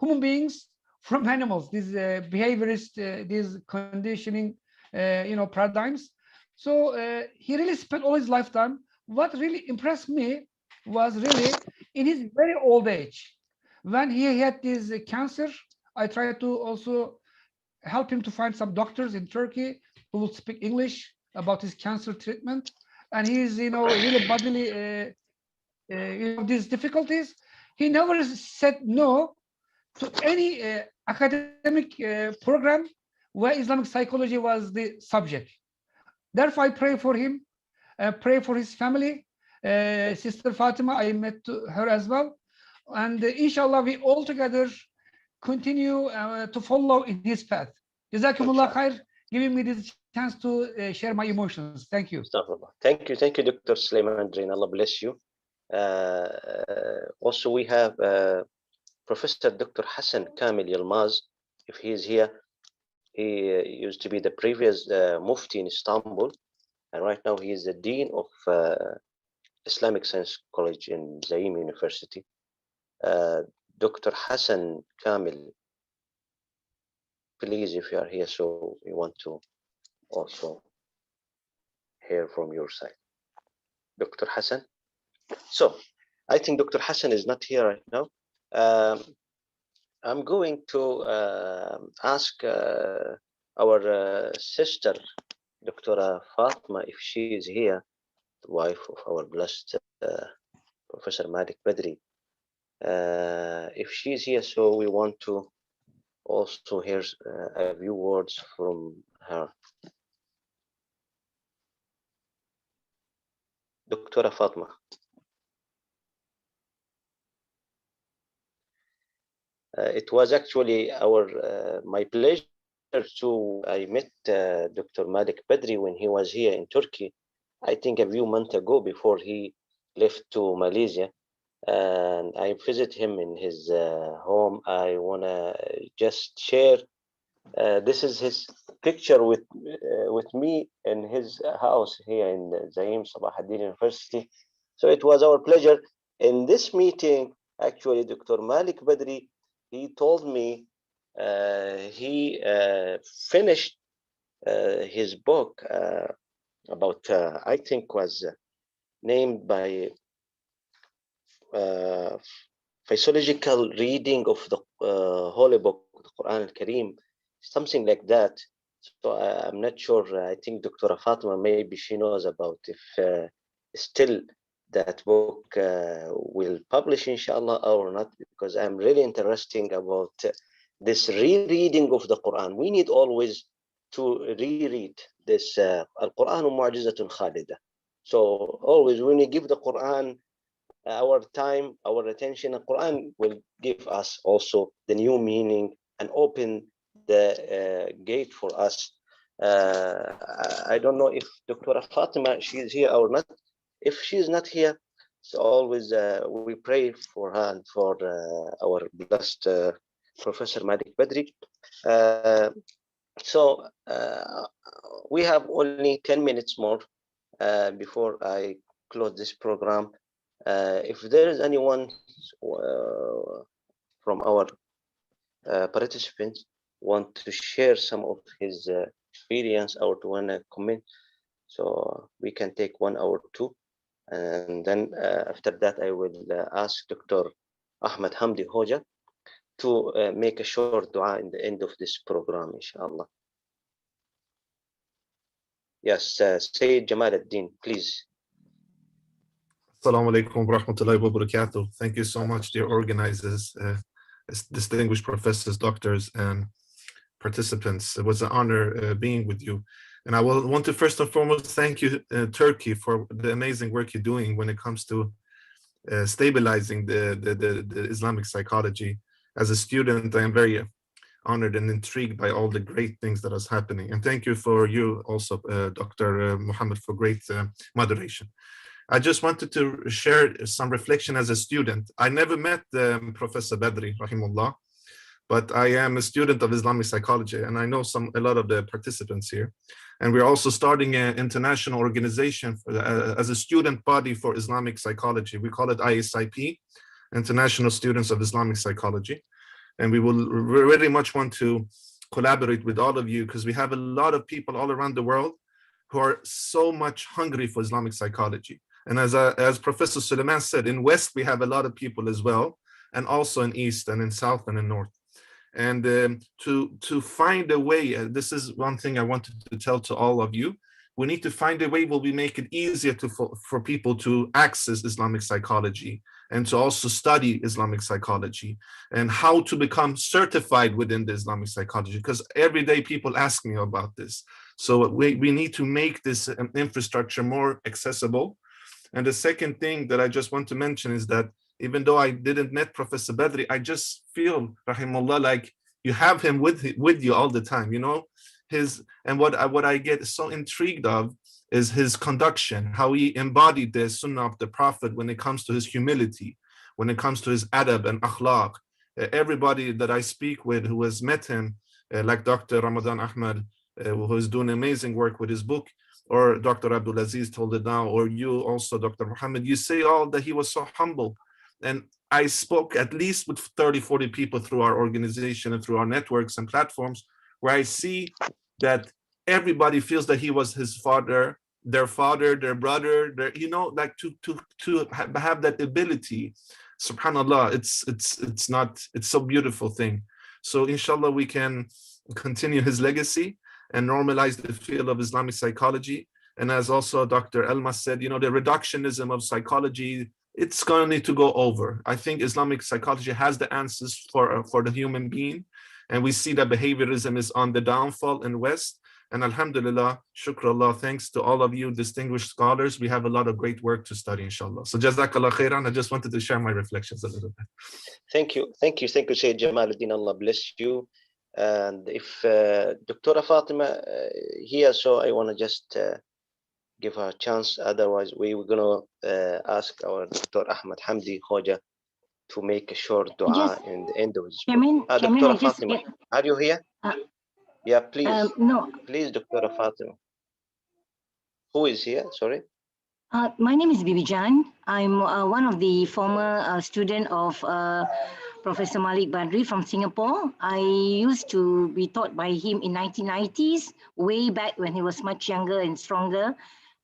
human beings from animals. These behaviorist, these conditioning, paradigms. So he really spent all his lifetime. What really impressed me was really in his very old age, when he had this cancer. I tried to also help him to find some doctors in Turkey who will speak English about his cancer treatment, and he's really bodily these difficulties. He never said no to any academic program where Islamic psychology was the subject. Therefore, I pray for him, pray for his family. Sister Fatima, I met her as well. And inshallah, we all together continue to follow in his path. Jazakumullah khair, giving me this chance to share my emotions. Thank you. Thank you, Dr. Sulaiman Drain. Allah bless you. Also, we have Professor Dr. Hassan Kamil Yilmaz, if he is here. He used to be the previous Mufti in Istanbul, and right now he is the Dean of Islamic Science College in Zaim University. Dr. Hassan Kamil, please, if you are here, so we want to also hear from your side. Dr. Hassan. So, I think Dr. Hassan is not here right now. I'm going to ask our sister, Dr. Fatma, if she is here, the wife of our blessed Professor Malik Badri. If she is here, so we want to also hear a few words from her. Dr. Fatma. It was actually my pleasure I met Dr. Malik Badri when he was here in Turkey, I think a few months ago before he left to Malaysia, and I visit him in his home. I want to just share, this is his picture with me in his house here in Zaim Sabah ad-Din University. So it was our pleasure. In this meeting, actually, Dr. Malik Badri, he told me he finished his book about, I think was named by physiological reading of the Holy Book, the Quran al-Kareem, something like that. So I'm not sure. I think Dr. Fatima, maybe she knows about if still that book will publish, inshallah, or not, because I'm really interested about this rereading of the Quran. We need always to reread this Al-Quran Mu'jizatun Khalida. So always when we give the Quran our time, our attention, the Quran will give us also the new meaning and open the gate for us. I don't know if Dr. Fatima, she is here or not. If she is not here, So always we pray for her and for our blessed Professor Malik Badri. So we have only 10 minutes more before I close this program. If there is anyone from our participants want to share some of his experience or to want to comment, so we can take 1 or 2, and then after that I will ask Dr. Ahmed Hamdi Hoja to make a short dua in the end of this program, inshallah. Yes, Sayyid Jamal ad-Din, please. Assalamu alaikum wa rahmatullahi wa barakatuh. Thank you so much, dear organizers, distinguished professors, doctors, and participants. It was an honor being with you. And I will want to first and foremost thank you, Turkey, for the amazing work you're doing when it comes to stabilizing the Islamic psychology. As a student, I am very honored and intrigued by all the great things that is happening. And thank you for you also, Dr. Muhammad, for great moderation. I just wanted to share some reflection as a student. I never met Professor Badri, rahimullah, but I am a student of Islamic psychology, and I know a lot of the participants here. And we're also starting an international organization as a student body for Islamic psychology. We call it ISIP, International Students of Islamic Psychology. And we will very much want to collaborate with all of you, because we have a lot of people all around the world who are so much hungry for Islamic psychology. And as Professor Suleiman said, in West, we have a lot of people as well, and also in East and in South and in North. And to find a way, this is one thing I wanted to tell to all of you, we need to find a way where we make it easier for people to access Islamic psychology and to also study Islamic psychology and how to become certified within the Islamic psychology, because every day people ask me about this. So we need to make this infrastructure more accessible. And the second thing that I just want to mention is that even though I didn't met Professor Badri, I just feel, rahimullah, like you have him with you all the time, you know, and what I get so intrigued of is his conduction, how he embodied the sunnah of the Prophet when it comes to his humility, when it comes to his adab and akhlaq. Everybody that I speak with who has met him, like Dr. Ramadan Ahmad, who is doing amazing work with his book, or Dr. Abdul Aziz told it now, or you also, Dr. Muhammad, you say all that he was so humble. And I spoke at least with 30, 40 people through our organization and through our networks and platforms, where I see that everybody feels that he was his father, their brother, you know, like to have that ability. Subhanallah, it's so beautiful thing. So inshallah, we can continue his legacy and normalize the field of Islamic psychology. And as also Dr. Elmas said, you know, the reductionism of psychology, it's going to need to go over. I think Islamic psychology has the answers for the human being. And we see that behaviorism is on the downfall in West. And alhamdulillah, shukrullah, thanks to all of you distinguished scholars, we have a lot of great work to study, inshallah. So jazakallah khairan. I just wanted to share my reflections a little bit. Thank you, Sayyid Jamal ad-Din, Allah bless you. And if Dr. Fatima here, so I want to just give her a chance. Otherwise, we were going to ask our Dr. Ahmed Hamdi Hoja to make a short dua in the end of this. Dr. Fatima, are you here? Yeah, please. No. Please, Dr. Fatima. Who is here? Sorry. My name is Bibi Jan. I'm one of the former student of Professor Malik Badri from Singapore. I used to be taught by him in 1990s, way back when he was much younger and stronger.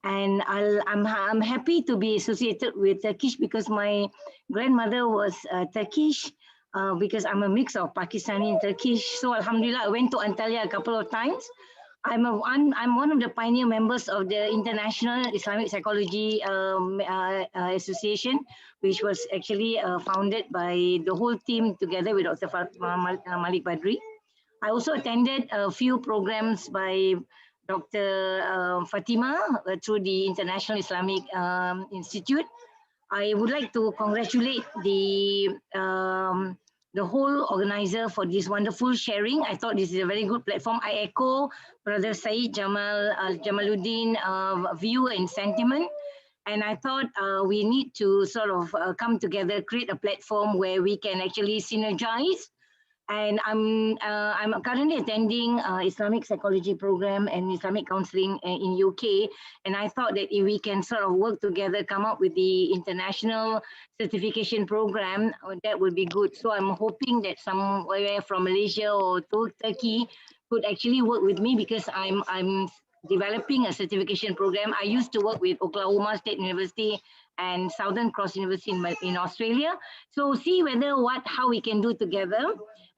And I'm happy to be associated with Turkish because my grandmother was Turkish, because I'm a mix of Pakistani and Turkish. So alhamdulillah, I went to Antalya a couple of times. I'm one of the pioneer members of the International Islamic Psychology Association, which was actually founded by the whole team together with Dr. Malik Badri. I also attended a few programs by Dr. Fatima through the International Islamic Institute. I would like to congratulate the whole organizer for this wonderful sharing. I thought this is a very good platform. I echo Brother Said Jamaluddin view and sentiment. And I thought we need to sort of come together, create a platform where we can actually synergize. And I'm currently attending Islamic psychology program and Islamic counseling in UK. And I thought that if we can sort of work together, come up with the international certification program, that would be good. So I'm hoping that somewhere from Malaysia or Turkey could actually work with me, because I'm developing a certification program. I used to work with Oklahoma State University and Southern Cross University in Australia. So see whether how we can do together,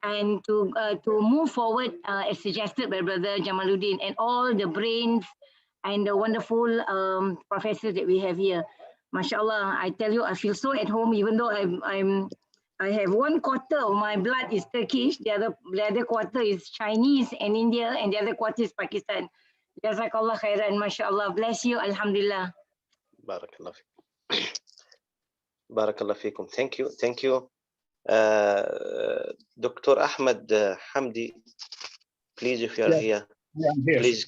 and to move forward as suggested by Brother Jamaluddin and all the brains and the wonderful professors that we have here. MashaAllah, I tell you, I feel so at home, even though I have 1/4 of my blood is Turkish, the other quarter is Chinese and India, and the other quarter is Pakistan. Jazakallah khairan, MashaAllah. Bless you, Alhamdulillah. Barakallah fikum. Barakallah fikum. Thank you. Thank you. Dr. Ahmed Hamdi, please, if you are here, please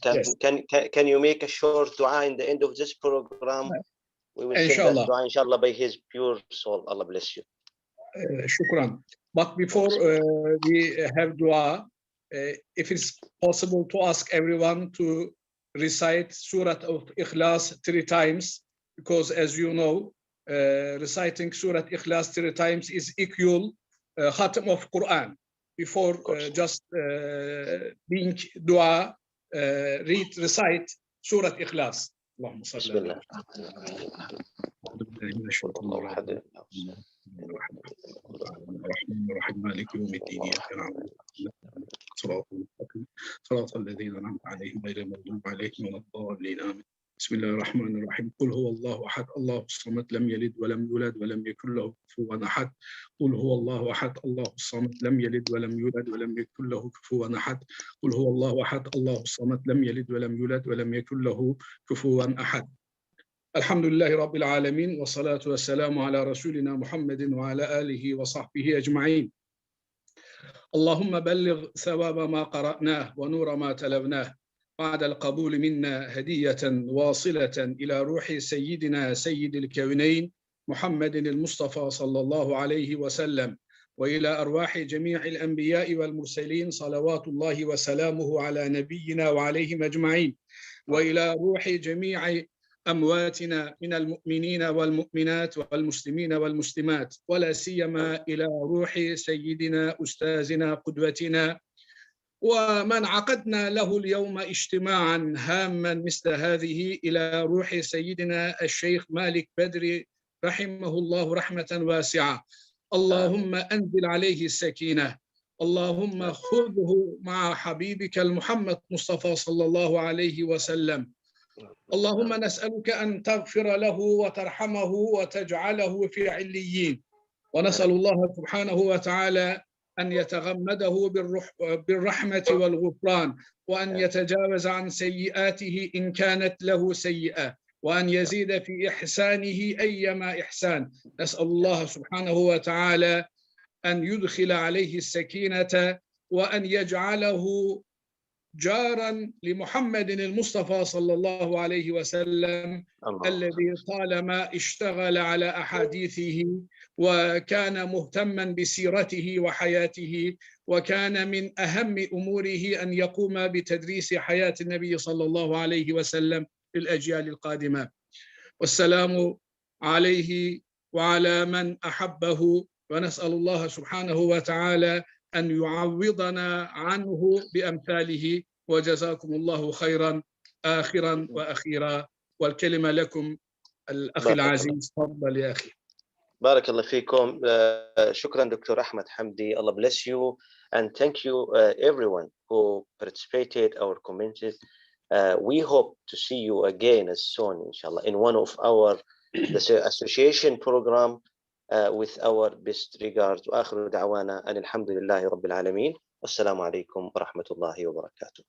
can you make a short dua in the end of this program? We will send that dua, inshallah, by his pure soul. Allah bless you. Shukran. But before we have dua, if it's possible to ask everyone to recite Surah of Ikhlas 3 times, because as you know, reciting Surah Ikhlas 3 times is equal khatam of Quran. Before just being dua, recite Surah Ikhlas. Allahumma salli ala مالك يوم الدين صراط الذين أنعمت عليهم غير المغضوب عليهم ولا الضالين آمين. بسم الله الرحمن الرحيم. قل هو الله أحد الله الصمد لم يلد ولم يولد ولم يكن له كفوا أحد. قل هو الله أحد الله الصمد لم يلد ولم يولد ولم يكن له كفوا أحد. قل هو الله أحد الله الصمد لم يلد ولم يولد ولم يكن له كفوا أحد. الحمد لله رب العالمين، والصلاة والسلام على رسولنا محمد وعلى آله وصحبه أجمعين. اللهم بلغ ثواب ما قرأناه ونور ما تلوناه بعد القبول منا هدية واصلة إلى روح سيدنا سيد الكونين محمد المصطفى صلى الله عليه وسلم، وإلى أرواح جميع الأنبياء والمرسلين صلوات الله وسلامه على نبينا وعليهم أجمعين، وإلى روح جميع أمواتنا من المؤمنين والمؤمنات والمسلمين والمسلمات، ولا سيما إلى روح سيدنا أستاذنا قدوتنا ومن عقدنا له اليوم اجتماعا هاما مثل هذه، إلى روح سيدنا الشيخ مالك بدري رحمه الله رحمة واسعة. اللهم أنزل عليه السكينة، اللهم خذه مع حبيبك المحمد مصطفى صلى الله عليه وسلم. اللهم نسألك أن تغفر له وترحمه وتجعله في عليين، ونسأل الله سبحانه وتعالى أن يتغمده بالرحمة والغفران، وأن يتجاوز عن سيئاته إن كانت له سيئة، وأن يزيد في إحسانه أيما إحسان. نسأل الله سبحانه وتعالى أن يدخل عليه السكينة، وأن يجعله جارا لمحمد المصطفى صلى الله عليه وسلم الذي طالما اشتغل على أحاديثه وكان مهتما بسيرته وحياته، وكان من أهم أموره أن يقوم بتدريس حياة النبي صلى الله عليه وسلم للأجيال القادمة. والسلام عليه وعلى من أحبه، ونسأل الله سبحانه وتعالى أن يعوضنا عنه بأمثاله. وجزاكم الله خيرا آخرا وأخيرا، والكلمة لكم الأخ العزيز. تفضل يا أخي. بارك الله فيكم. شكرا دكتور أحمد حمدي. Allah bless you, and thank you everyone who participated or commented. We hope to see you again as soon, inshallah, in one of our association program with our best regards. وآخر دعوانا أن الحمد لله رب العالمين. والسلام عليكم ورحمة الله وبركاته.